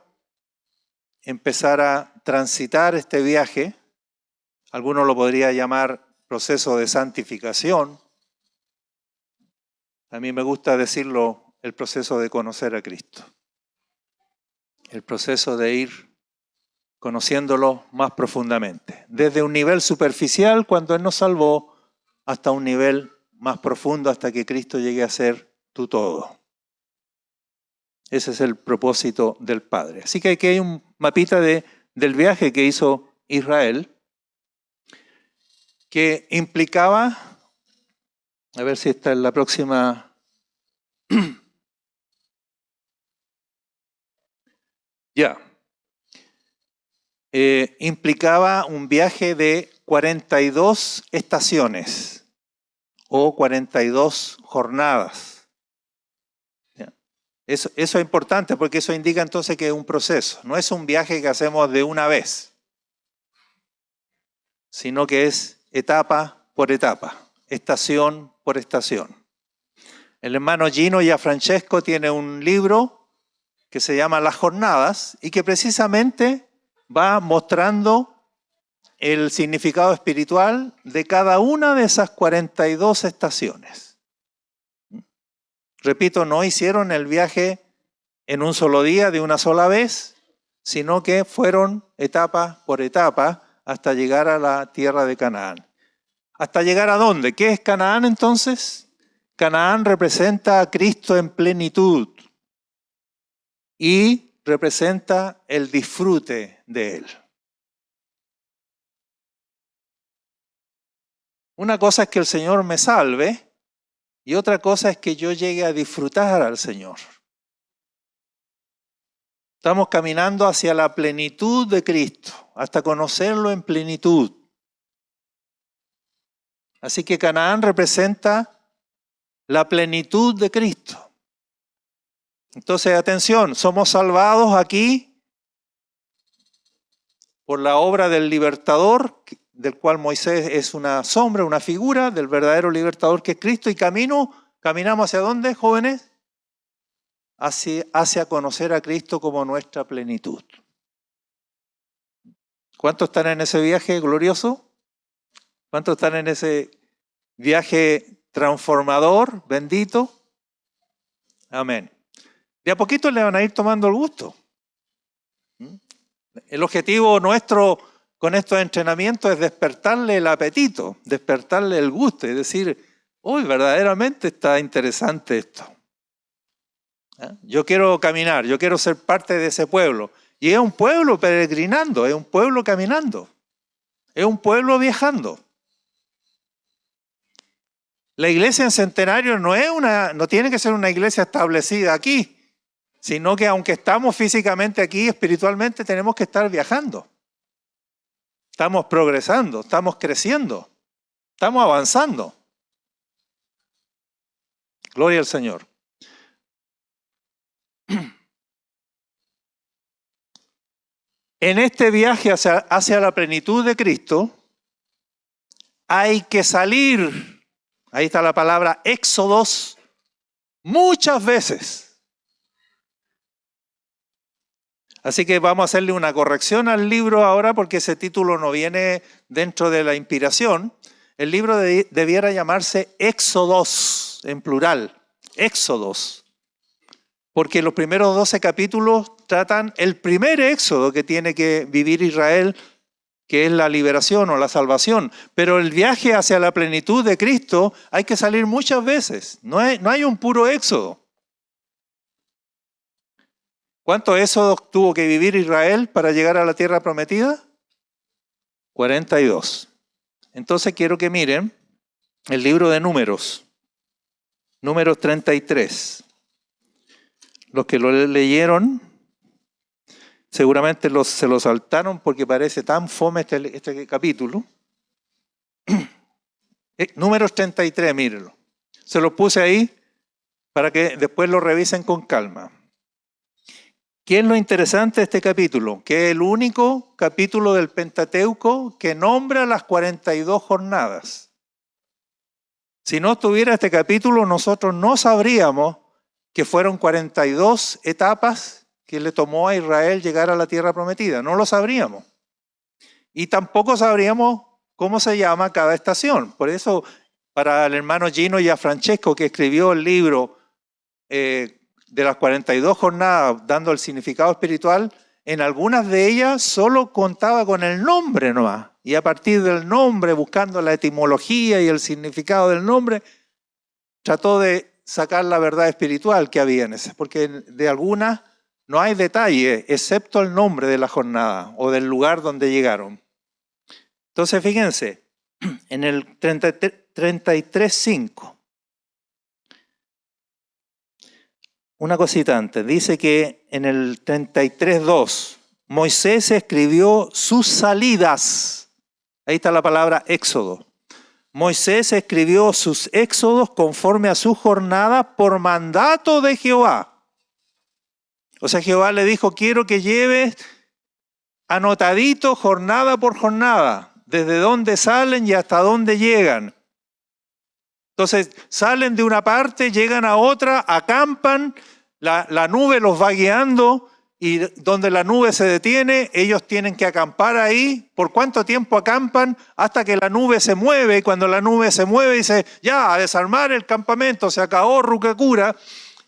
empezar a transitar este viaje. Algunos lo podrían llamar proceso de santificación. A mí me gusta decirlo, el proceso de conocer a Cristo. El proceso de ir conociéndolo más profundamente. Desde un nivel superficial, cuando Él nos salvó, hasta un nivel más profundo, hasta que Cristo llegue a ser tu todo. Ese es el propósito del Padre. Así que aquí hay un mapita del viaje que hizo Israel, que implicaba, a ver si está en la próxima. Ya. Implicaba un viaje de 42 estaciones o 42 jornadas. ¿Ya? Eso es importante porque eso indica entonces que es un proceso. No es un viaje que hacemos de una vez, sino que es etapa por etapa, estación por estación. El hermano Gino Gianfrancesco tiene un libro que se llama Las Jornadas y que precisamente va mostrando el significado espiritual de cada una de esas 42 estaciones. Repito, no hicieron el viaje en un solo día, de una sola vez, sino que fueron etapa por etapa hasta llegar a la tierra de Canaán. ¿Hasta llegar a dónde? ¿Qué es Canaán entonces? Canaán representa a Cristo en plenitud y representa el disfrute de Él. Una cosa es que el Señor me salve y otra cosa es que yo llegue a disfrutar al Señor. Estamos caminando hacia la plenitud de Cristo, hasta conocerlo en plenitud. Así que Canaán representa la plenitud de Cristo. Entonces, atención, somos salvados aquí por la obra del libertador, del cual Moisés es una sombra, una figura del verdadero libertador que es Cristo, y caminamos ¿hacia dónde, jóvenes? Hacia conocer a Cristo como nuestra plenitud. ¿Cuántos están en ese viaje glorioso? ¿Cuántos están en ese viaje transformador, bendito? Amén. De a poquito le van a ir tomando el gusto. El objetivo nuestro con estos entrenamientos es despertarle el apetito, despertarle el gusto, es decir, uy, verdaderamente está interesante esto. Yo quiero caminar, yo quiero ser parte de ese pueblo. Y es un pueblo peregrinando, es un pueblo caminando, es un pueblo viajando. La iglesia en Centenario no tiene que ser una iglesia establecida aquí, sino que aunque estamos físicamente aquí, espiritualmente tenemos que estar viajando. Estamos progresando, estamos creciendo, estamos avanzando. Gloria al Señor. En este viaje hacia la plenitud de Cristo, hay que salir, ahí está la palabra éxodos, muchas veces. Así que vamos a hacerle una corrección al libro ahora porque ese título no viene dentro de la inspiración. El libro debiera llamarse Éxodos, en plural, Éxodos. Porque los primeros 12 capítulos tratan el primer éxodo que tiene que vivir Israel, que es la liberación o la salvación. Pero el viaje hacia la plenitud de Cristo hay que salir muchas veces. No hay un puro éxodo. ¿Cuántos éxodos tuvo que vivir Israel para llegar a la tierra prometida? 42. Entonces quiero que miren el libro de Números, Números 33. Los que lo leyeron seguramente se lo saltaron porque parece tan fome este capítulo. Números 33, mírenlo. Se lo puse ahí para que después lo revisen con calma. ¿Qué es lo interesante de este capítulo? Que es el único capítulo del Pentateuco que nombra las 42 jornadas. Si no estuviera este capítulo, nosotros no sabríamos que fueron 42 etapas que le tomó a Israel llegar a la tierra prometida. No lo sabríamos. Y tampoco sabríamos cómo se llama cada estación. Por eso, para el hermano Gino y a Francesco, que escribió el libro de las 42 jornadas, dando el significado espiritual, en algunas de ellas solo contaba con el nombre nomás. Y a partir del nombre, buscando la etimología y el significado del nombre, trató de sacar la verdad espiritual que había en ese. Porque de algunas no hay detalle, excepto el nombre de la jornada o del lugar donde llegaron. Entonces, fíjense, en el 33.5, una cosita antes, dice que en el 33.2, Moisés escribió sus salidas. Ahí está la palabra éxodo. Moisés escribió sus éxodos conforme a su jornada por mandato de Jehová. O sea, Jehová le dijo, quiero que lleves anotadito jornada por jornada, desde dónde salen y hasta dónde llegan. Entonces, salen de una parte, llegan a otra, acampan, la nube los va guiando y donde la nube se detiene, ellos tienen que acampar ahí. ¿Por cuánto tiempo acampan? Hasta que la nube se mueve. Y cuando la nube se mueve, dice, ya, a desarmar el campamento, se acabó Rucacura,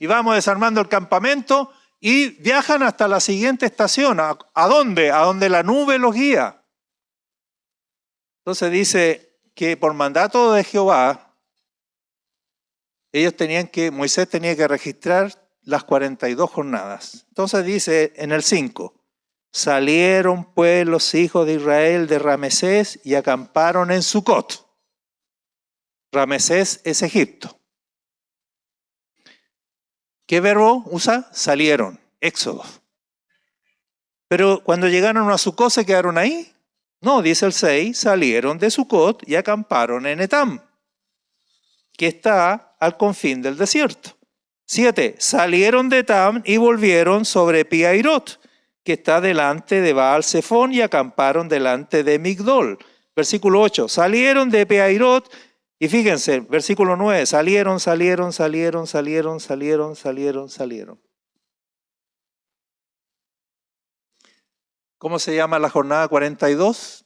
y vamos desarmando el campamento y viajan hasta la siguiente estación. ¿A dónde? A donde la nube los guía. Entonces dice que por mandato de Jehová, Moisés tenía que registrar las 42 jornadas. Entonces dice en el 5, salieron pues los hijos de Israel de Ramesés y acamparon en Sucot. Ramesés es Egipto. ¿Qué verbo usa? Salieron, éxodo. Pero cuando llegaron a Sucot, ¿se quedaron ahí? No, dice el 6, salieron de Sucot y acamparon en Etam, que está al confín del desierto. 7, salieron de Etam y volvieron sobre Pi-Hahirot, que está delante de Baal-Zephón, y acamparon delante de Migdol. Versículo 8, salieron de Pi-Hahirot, y fíjense, versículo 9, salieron. ¿Cómo se llama la jornada 42?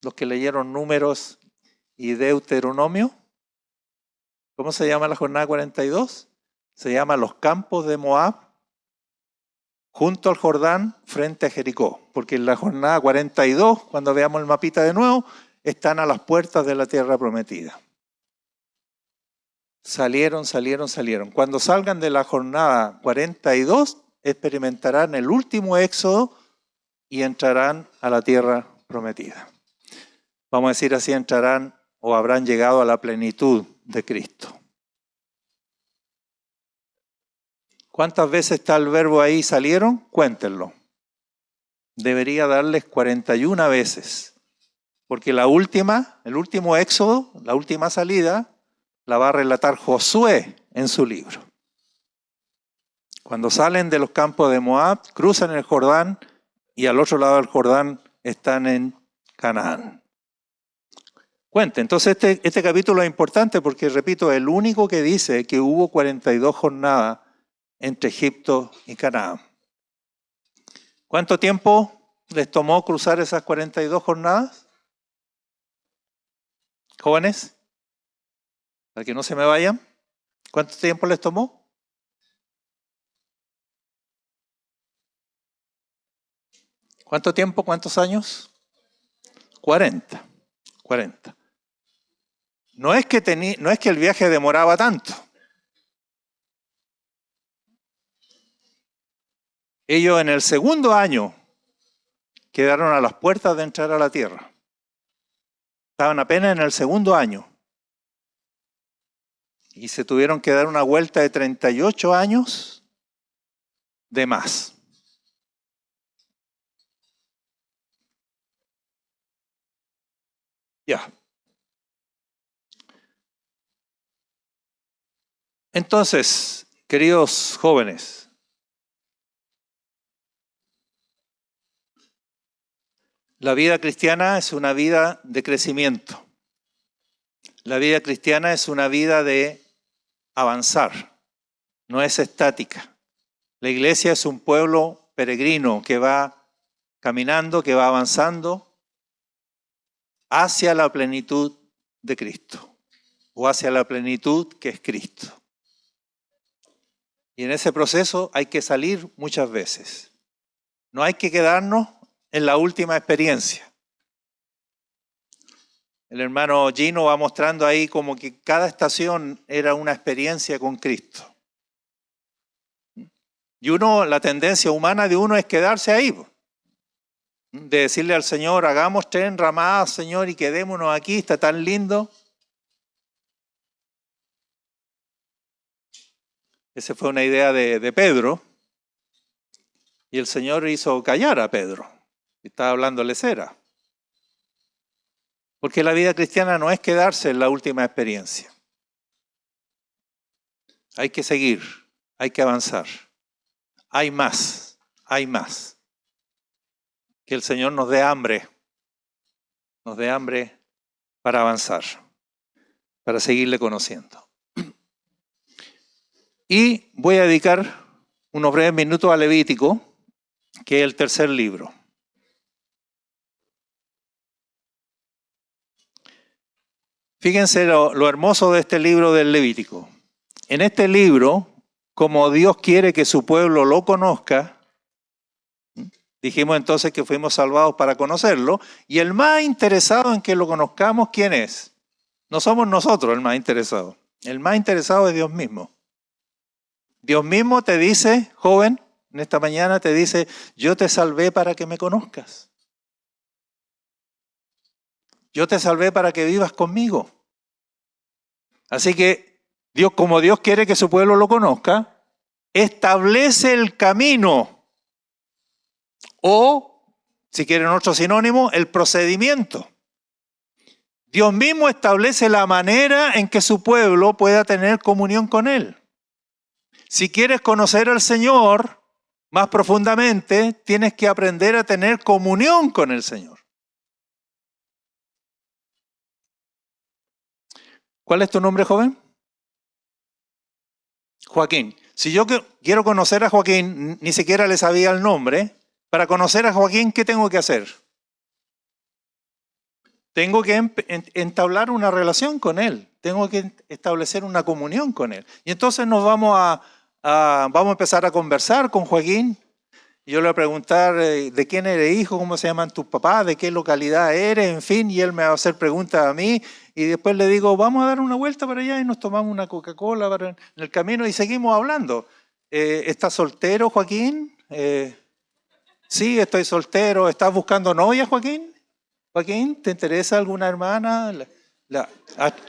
Los que leyeron Números y Deuteronomio. ¿Cómo se llama la jornada 42? Se llama los campos de Moab, junto al Jordán, frente a Jericó. Porque en la jornada 42, cuando veamos el mapita de nuevo, están a las puertas de la tierra prometida. Salieron. Cuando salgan de la jornada 42, experimentarán el último éxodo y entrarán a la tierra prometida. Vamos a decir así, entrarán o habrán llegado a la plenitud de Cristo. ¿Cuántas veces está el verbo ahí, salieron? Cuéntenlo. Debería darles 41 veces. Porque el último éxodo, la última salida, la va a relatar Josué en su libro. Cuando salen de los campos de Moab, cruzan el Jordán y al otro lado del Jordán están en Canaán. Cuente, entonces este capítulo es importante porque, repito, es el único que dice que hubo 42 jornadas entre Egipto y Canaán. ¿Cuánto tiempo les tomó cruzar esas 42 jornadas? Jóvenes, para que no se me vayan, ¿cuánto tiempo les tomó? ¿Cuánto tiempo? ¿Cuántos años? 40. No es que el viaje demoraba tanto. Ellos en el segundo año quedaron a las puertas de entrar a la tierra. Estaban apenas en el segundo año. Y se tuvieron que dar una vuelta de 38 años de más. Ya. Entonces, queridos jóvenes, la vida cristiana es una vida de crecimiento. La vida cristiana es una vida de avanzar, no es estática. La iglesia es un pueblo peregrino que va caminando, que va avanzando hacia la plenitud de Cristo o hacia la plenitud que es Cristo. Y en ese proceso hay que salir muchas veces. No hay que quedarnos en la última experiencia. El hermano Gino va mostrando ahí como que cada estación era una experiencia con Cristo. Y la tendencia humana de uno es quedarse ahí. De decirle al Señor, hagamos 3 enramadas, Señor, y quedémonos aquí, está tan lindo. Esa fue una idea de Pedro. Y el Señor hizo callar a Pedro. Estaba hablándole cera. Porque la vida cristiana no es quedarse en la última experiencia. Hay que seguir, hay que avanzar. Hay más, hay más. Que el Señor nos dé hambre para avanzar, para seguirle conociendo. Y voy a dedicar unos breves minutos a Levítico, que es el tercer libro. Fíjense lo hermoso de este libro del Levítico. En este libro, como Dios quiere que su pueblo lo conozca, dijimos entonces que fuimos salvados para conocerlo, y el más interesado en que lo conozcamos, ¿quién es? No somos nosotros el más interesado. El más interesado es Dios mismo. Dios mismo te dice, joven, en esta mañana te dice, yo te salvé para que me conozcas. Yo te salvé para que vivas conmigo. Así que Dios, como Dios quiere que su pueblo lo conozca, establece el camino. O, si quieren otro sinónimo, el procedimiento. Dios mismo establece la manera en que su pueblo pueda tener comunión con Él. Si quieres conocer al Señor más profundamente, tienes que aprender a tener comunión con el Señor. ¿Cuál es tu nombre, joven? Joaquín. Si yo quiero conocer a Joaquín, ni siquiera le sabía el nombre. Para conocer a Joaquín, ¿qué tengo que hacer? Tengo que entablar una relación con él. Tengo que establecer una comunión con él. Y entonces nos vamos a empezar a conversar con Joaquín. Yo le voy a preguntar de quién eres hijo, cómo se llaman tus papás, de qué localidad eres, en fin, y él me va a hacer preguntas a mí, y después le digo, vamos a dar una vuelta para allá y nos tomamos una Coca-Cola en el camino y seguimos hablando. ¿Estás soltero, Joaquín? Sí, estoy soltero. ¿Estás buscando novia, Joaquín? Joaquín, ¿te interesa alguna hermana?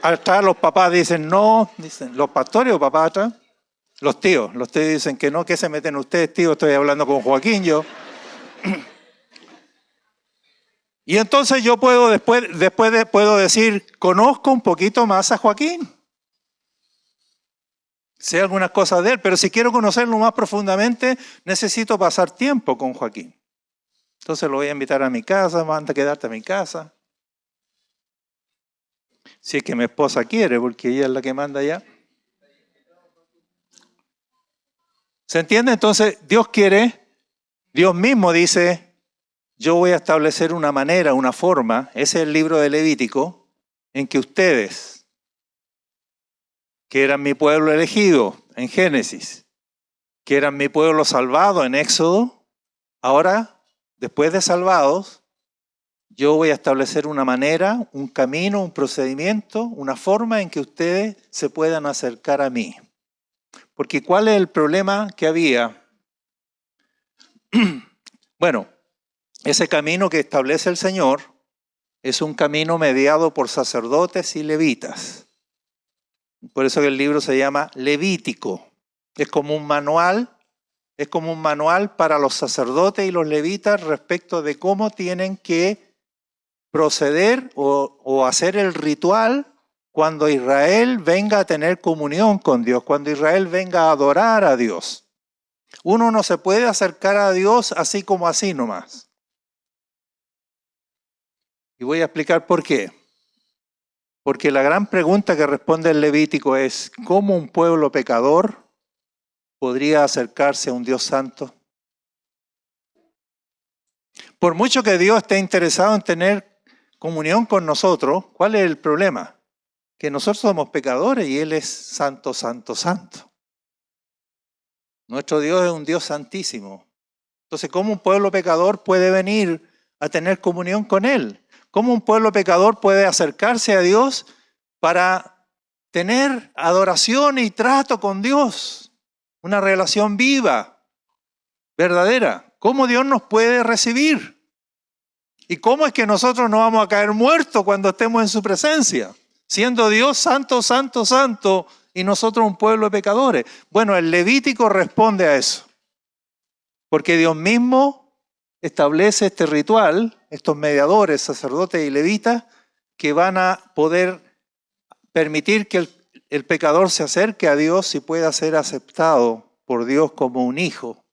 Atrás los papás dicen no, dicen los pastores o papás atrás. Los tíos dicen que no, ¿qué se meten ustedes, tío? Estoy hablando con Joaquín yo. Y entonces yo puedo puedo decir, conozco un poquito más a Joaquín. Sé algunas cosas de él, pero si quiero conocerlo más profundamente, necesito pasar tiempo con Joaquín. Entonces lo voy a invitar a mi casa, manda a quedarte a mi casa. Si es que mi esposa quiere, porque ella es la que manda allá. ¿Se entiende? Entonces Dios mismo dice, yo voy a establecer una manera, una forma, ese es el libro de Levítico, en que ustedes, que eran mi pueblo elegido en Génesis, que eran mi pueblo salvado en Éxodo, ahora, después de salvados, yo voy a establecer una manera, un camino, un procedimiento, una forma en que ustedes se puedan acercar a mí. Porque ¿cuál es el problema que había? Bueno, ese camino que establece el Señor es un camino mediado por sacerdotes y levitas. Por eso que el libro se llama Levítico. Es como un manual para los sacerdotes y los levitas respecto de cómo tienen que proceder o hacer el ritual cuando Israel venga a tener comunión con Dios, cuando Israel venga a adorar a Dios. Uno no se puede acercar a Dios así como así nomás. Y voy a explicar por qué. Porque la gran pregunta que responde el Levítico es, ¿cómo un pueblo pecador podría acercarse a un Dios santo? Por mucho que Dios esté interesado en tener comunión con nosotros, ¿cuál es el problema? Que nosotros somos pecadores y Él es santo, santo, santo. Nuestro Dios es un Dios santísimo. Entonces, ¿cómo un pueblo pecador puede venir a tener comunión con Él? ¿Cómo un pueblo pecador puede acercarse a Dios para tener adoración y trato con Dios? Una relación viva, verdadera. ¿Cómo Dios nos puede recibir? ¿Y cómo es que nosotros no vamos a caer muertos cuando estemos en su presencia? Siendo Dios santo, santo, santo y nosotros un pueblo de pecadores. Bueno, el Levítico responde a eso. Porque Dios mismo establece este ritual, estos mediadores, sacerdotes y levitas, que van a poder permitir que el pecador se acerque a Dios y pueda ser aceptado por Dios como un hijo.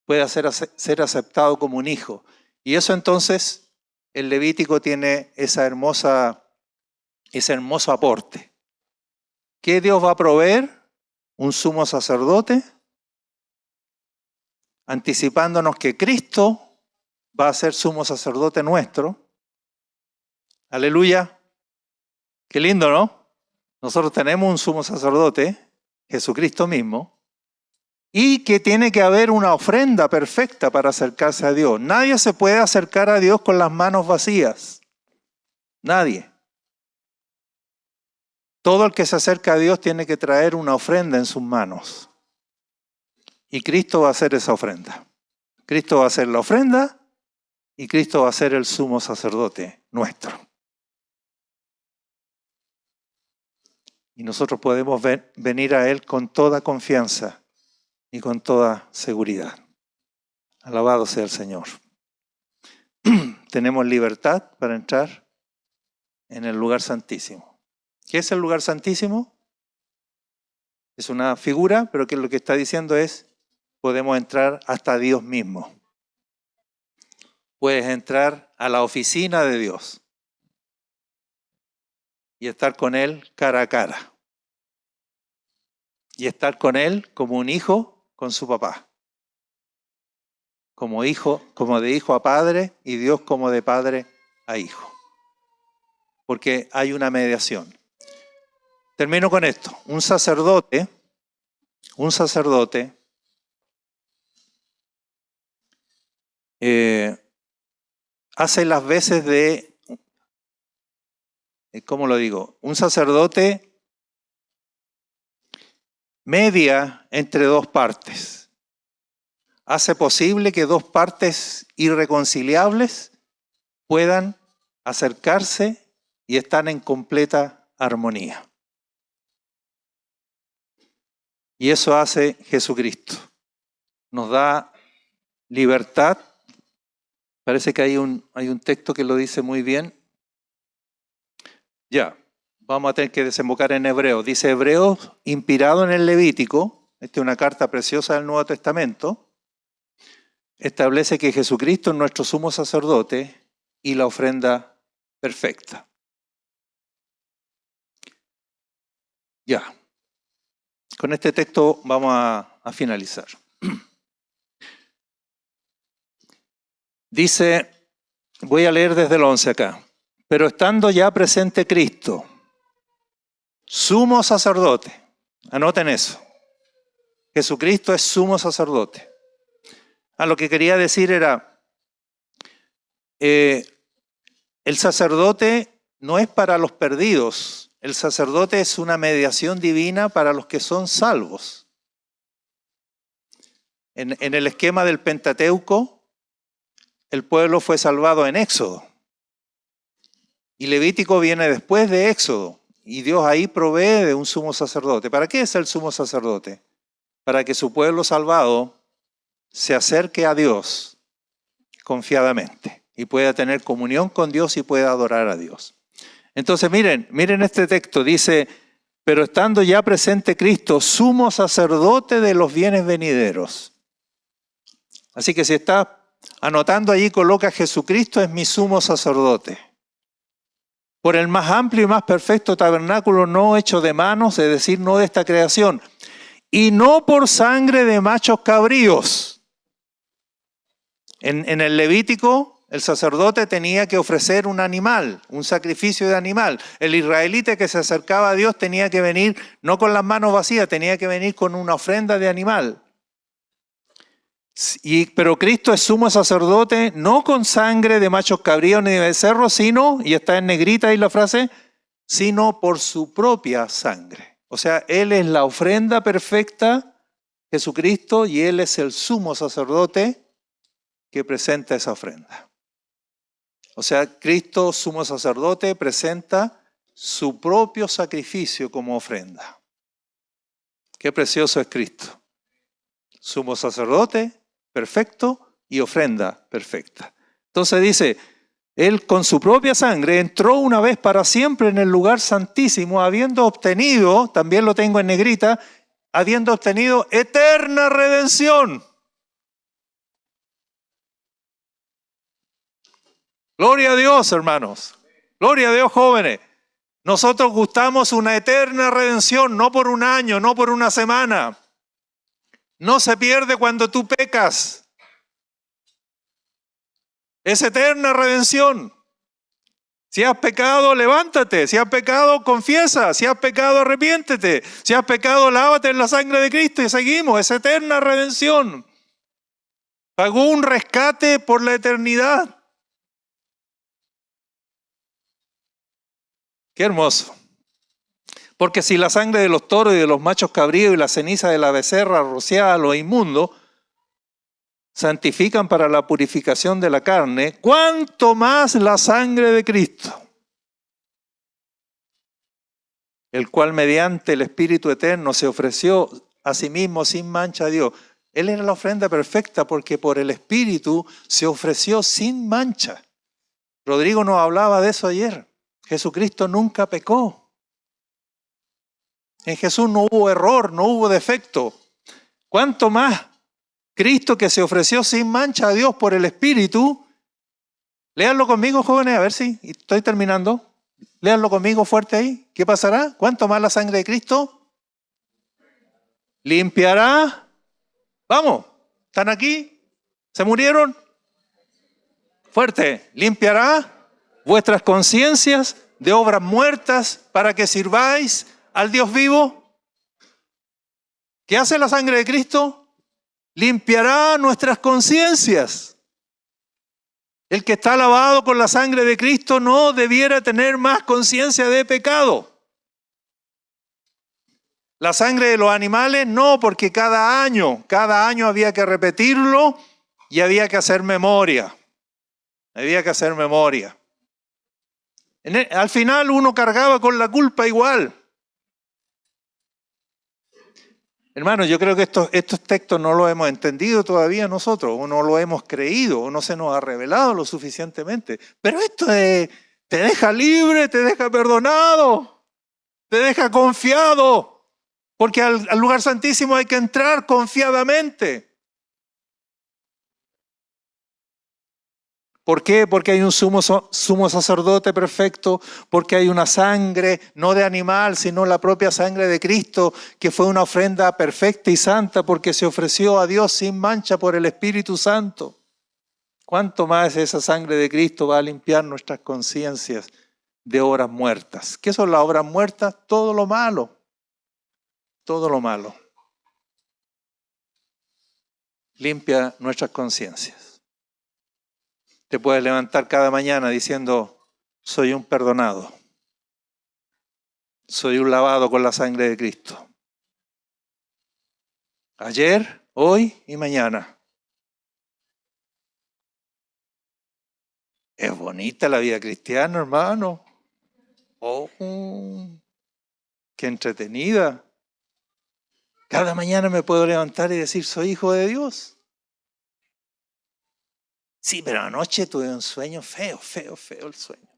Pueda ser aceptado como un hijo. Y eso entonces, el Levítico tiene ese hermoso aporte. ¿Qué Dios va a proveer? Un sumo sacerdote, anticipándonos que Cristo va a ser sumo sacerdote nuestro. Aleluya. Qué lindo, ¿no? Nosotros tenemos un sumo sacerdote, Jesucristo mismo, y que tiene que haber una ofrenda perfecta para acercarse a Dios. Nadie se puede acercar a Dios con las manos vacías. Nadie. Todo el que se acerca a Dios tiene que traer una ofrenda en sus manos. Y Cristo va a hacer esa ofrenda. Cristo va a hacer la ofrenda y Cristo va a ser el sumo sacerdote nuestro. Y nosotros podemos venir a Él con toda confianza y con toda seguridad. Alabado sea el Señor. Tenemos libertad para entrar en el lugar santísimo. ¿Qué es el lugar santísimo? Es una figura, pero que lo que está diciendo es, podemos entrar hasta Dios mismo. Puedes entrar a la oficina de Dios y estar con Él cara a cara. Y estar con Él como un hijo con su papá. Como de hijo a padre y Dios como de padre a hijo. Porque hay una mediación. Termino con esto. Un sacerdote hace las veces de, ¿cómo lo digo? Un sacerdote media entre dos partes. Hace posible que dos partes irreconciliables puedan acercarse y estar en completa armonía. Y eso hace Jesucristo. Nos da libertad. Parece que hay un texto que lo dice muy bien. Ya, vamos a tener que desembocar en Hebreos. Dice Hebreos, inspirado en el Levítico, esta es una carta preciosa del Nuevo Testamento, establece que Jesucristo es nuestro sumo sacerdote y la ofrenda perfecta. Ya, con este texto vamos a finalizar. Dice, voy a leer desde el 11 acá. Pero estando ya presente Cristo, sumo sacerdote, anoten eso. Jesucristo es sumo sacerdote. Lo que quería decir era, el sacerdote no es para los perdidos, el sacerdote es una mediación divina para los que son salvos. En el esquema del Pentateuco, el pueblo fue salvado en Éxodo. Y Levítico viene después de Éxodo. Y Dios ahí provee de un sumo sacerdote. ¿Para qué es el sumo sacerdote? Para que su pueblo salvado se acerque a Dios confiadamente y pueda tener comunión con Dios y pueda adorar a Dios. Entonces miren este texto, dice, pero estando ya presente Cristo, sumo sacerdote de los bienes venideros. Así que si está anotando allí, coloca Jesucristo es mi sumo sacerdote. Por el más amplio y más perfecto tabernáculo no hecho de manos, es decir, no de esta creación, y no por sangre de machos cabríos. En el Levítico, el sacerdote tenía que ofrecer un animal, un sacrificio de animal. El israelita que se acercaba a Dios tenía que venir no con las manos vacías, tenía que venir con una ofrenda de animal. Pero Cristo es sumo sacerdote no con sangre de machos cabríos ni de becerros, sino, y está en negrita ahí la frase, sino por su propia sangre. O sea, Él es la ofrenda perfecta, Jesucristo, y Él es el sumo sacerdote que presenta esa ofrenda. O sea, Cristo, sumo sacerdote, presenta su propio sacrificio como ofrenda. Qué precioso es Cristo. Sumo sacerdote perfecto y ofrenda perfecta. Entonces dice, Él con su propia sangre entró una vez para siempre en el lugar santísimo, habiendo obtenido, también lo tengo en negrita, habiendo obtenido eterna redención. Gloria a Dios, hermanos. Gloria a Dios, jóvenes. Nosotros gustamos una eterna redención, no por un año, no por una semana. No se pierde cuando tú pecas. Es eterna redención. Si has pecado, levántate. Si has pecado, confiesa. Si has pecado, arrepiéntete. Si has pecado, lávate en la sangre de Cristo y seguimos. Es eterna redención. Pagó un rescate por la eternidad. Qué hermoso. Porque si la sangre de los toros y de los machos cabríos y la ceniza de la becerra rociada a lo inmundo santifican para la purificación de la carne, ¿cuánto más la sangre de Cristo? El cual mediante el Espíritu Eterno se ofreció a sí mismo sin mancha a Dios. Él era la ofrenda perfecta porque por el Espíritu se ofreció sin mancha. Rodrigo nos hablaba de eso ayer. Jesucristo nunca pecó. En Jesús no hubo error, no hubo defecto. ¿Cuánto más Cristo que se ofreció sin mancha a Dios por el Espíritu? Léanlo conmigo, jóvenes, a ver si estoy terminando. Léanlo conmigo fuerte ahí. ¿Qué pasará? ¿Cuánto más la sangre de Cristo? Limpiará. Vamos, ¿están aquí? ¿Se murieron? Fuerte. Limpiará vuestras conciencias de obras muertas para que sirváis al Dios vivo. ¿Qué hace la sangre de Cristo? Limpiará nuestras conciencias. El que está lavado con la sangre de Cristo no debiera tener más conciencia de pecado. La sangre de los animales no, porque cada año había que repetirlo y había que hacer memoria. Había que hacer memoria. Al final uno cargaba con la culpa igual. Hermanos, yo creo que estos textos no los hemos entendido todavía nosotros, o no lo hemos creído, o no se nos ha revelado lo suficientemente. Pero esto te deja libre, te deja perdonado, te deja confiado, porque al lugar santísimo hay que entrar confiadamente. ¿Por qué? Porque hay un sumo sacerdote perfecto, porque hay una sangre, no de animal, sino la propia sangre de Cristo, que fue una ofrenda perfecta y santa, porque se ofreció a Dios sin mancha por el Espíritu Santo. ¿Cuánto más esa sangre de Cristo va a limpiar nuestras conciencias de obras muertas? ¿Qué son las obras muertas? Todo lo malo. Todo lo malo. Limpia nuestras conciencias. Te puedes levantar cada mañana diciendo, soy un perdonado. Soy un lavado con la sangre de Cristo. Ayer hoy y mañana. Es bonita la vida cristiana, hermano. Oh, qué entretenida. Cada mañana me puedo levantar y decir, soy hijo de Dios. Sí, pero anoche tuve un sueño feo el sueño.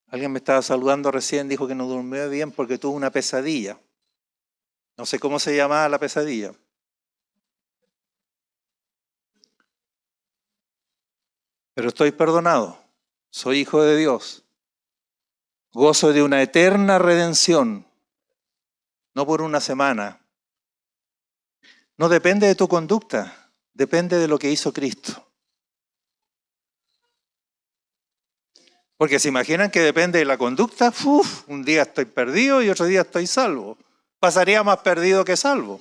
Alguien me estaba saludando recién, dijo que no durmió bien porque tuvo una pesadilla. No sé cómo se llamaba la pesadilla. Pero estoy perdonado. Soy hijo de Dios. Gozo de una eterna redención. No por una semana. No depende de tu conducta. Depende de lo que hizo Cristo. Porque se imaginan que depende de la conducta. Un día estoy perdido y otro día estoy salvo. Pasaría más perdido que salvo.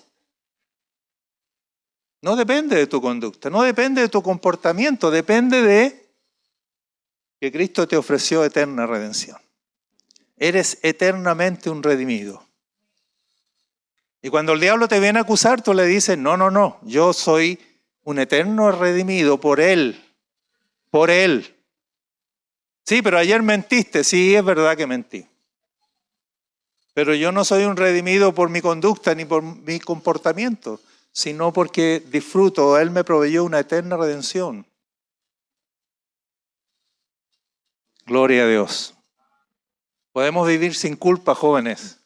No depende de tu conducta, no depende de tu comportamiento, depende de que Cristo te ofreció eterna redención. Eres eternamente un redimido. Y cuando el diablo te viene a acusar, tú le dices, no, yo soy un eterno redimido por Él, por Él. Sí, pero ayer mentiste, sí, es verdad que mentí. Pero yo no soy un redimido por mi conducta ni por mi comportamiento, sino porque disfruto, Él me proveyó una eterna redención. Gloria a Dios. Podemos vivir sin culpa, jóvenes.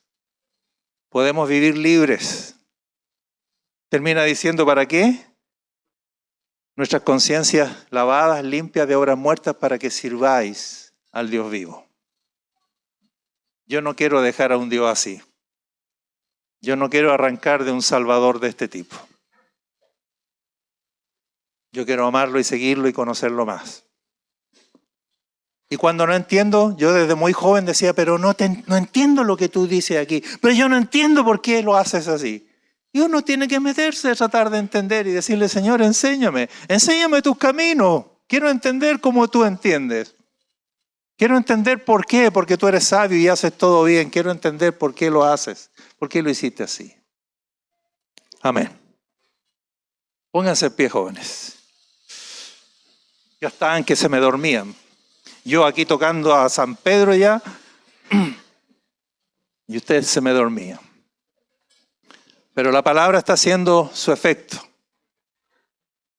Podemos vivir libres. Termina diciendo, ¿para qué? Nuestras conciencias lavadas, limpias de obras muertas para que sirváis al Dios vivo. Yo no quiero dejar a un Dios así. Yo no quiero arrancar de un Salvador de este tipo. Yo quiero amarlo y seguirlo y conocerlo más. Y cuando no entiendo, yo desde muy joven decía, pero no entiendo lo que tú dices aquí. Pero yo no entiendo por qué lo haces así. Y uno tiene que meterse a tratar de entender y decirle, Señor, enséñame tus caminos. Quiero entender cómo tú entiendes. Quiero entender por qué, porque tú eres sabio y haces todo bien. Quiero entender por qué lo haces, por qué lo hiciste así. Amén. Pónganse en pie, jóvenes. Ya estaban que se me dormían. Yo aquí tocando a San Pedro ya, y ustedes se me dormían. Pero la palabra está haciendo su efecto.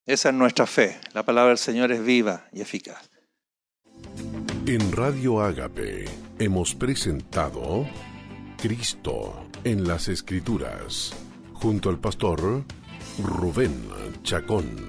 Esa es nuestra fe. La palabra del Señor es viva y eficaz. En Radio Ágape hemos presentado Cristo en las Escrituras, junto al pastor Rubén Chacón.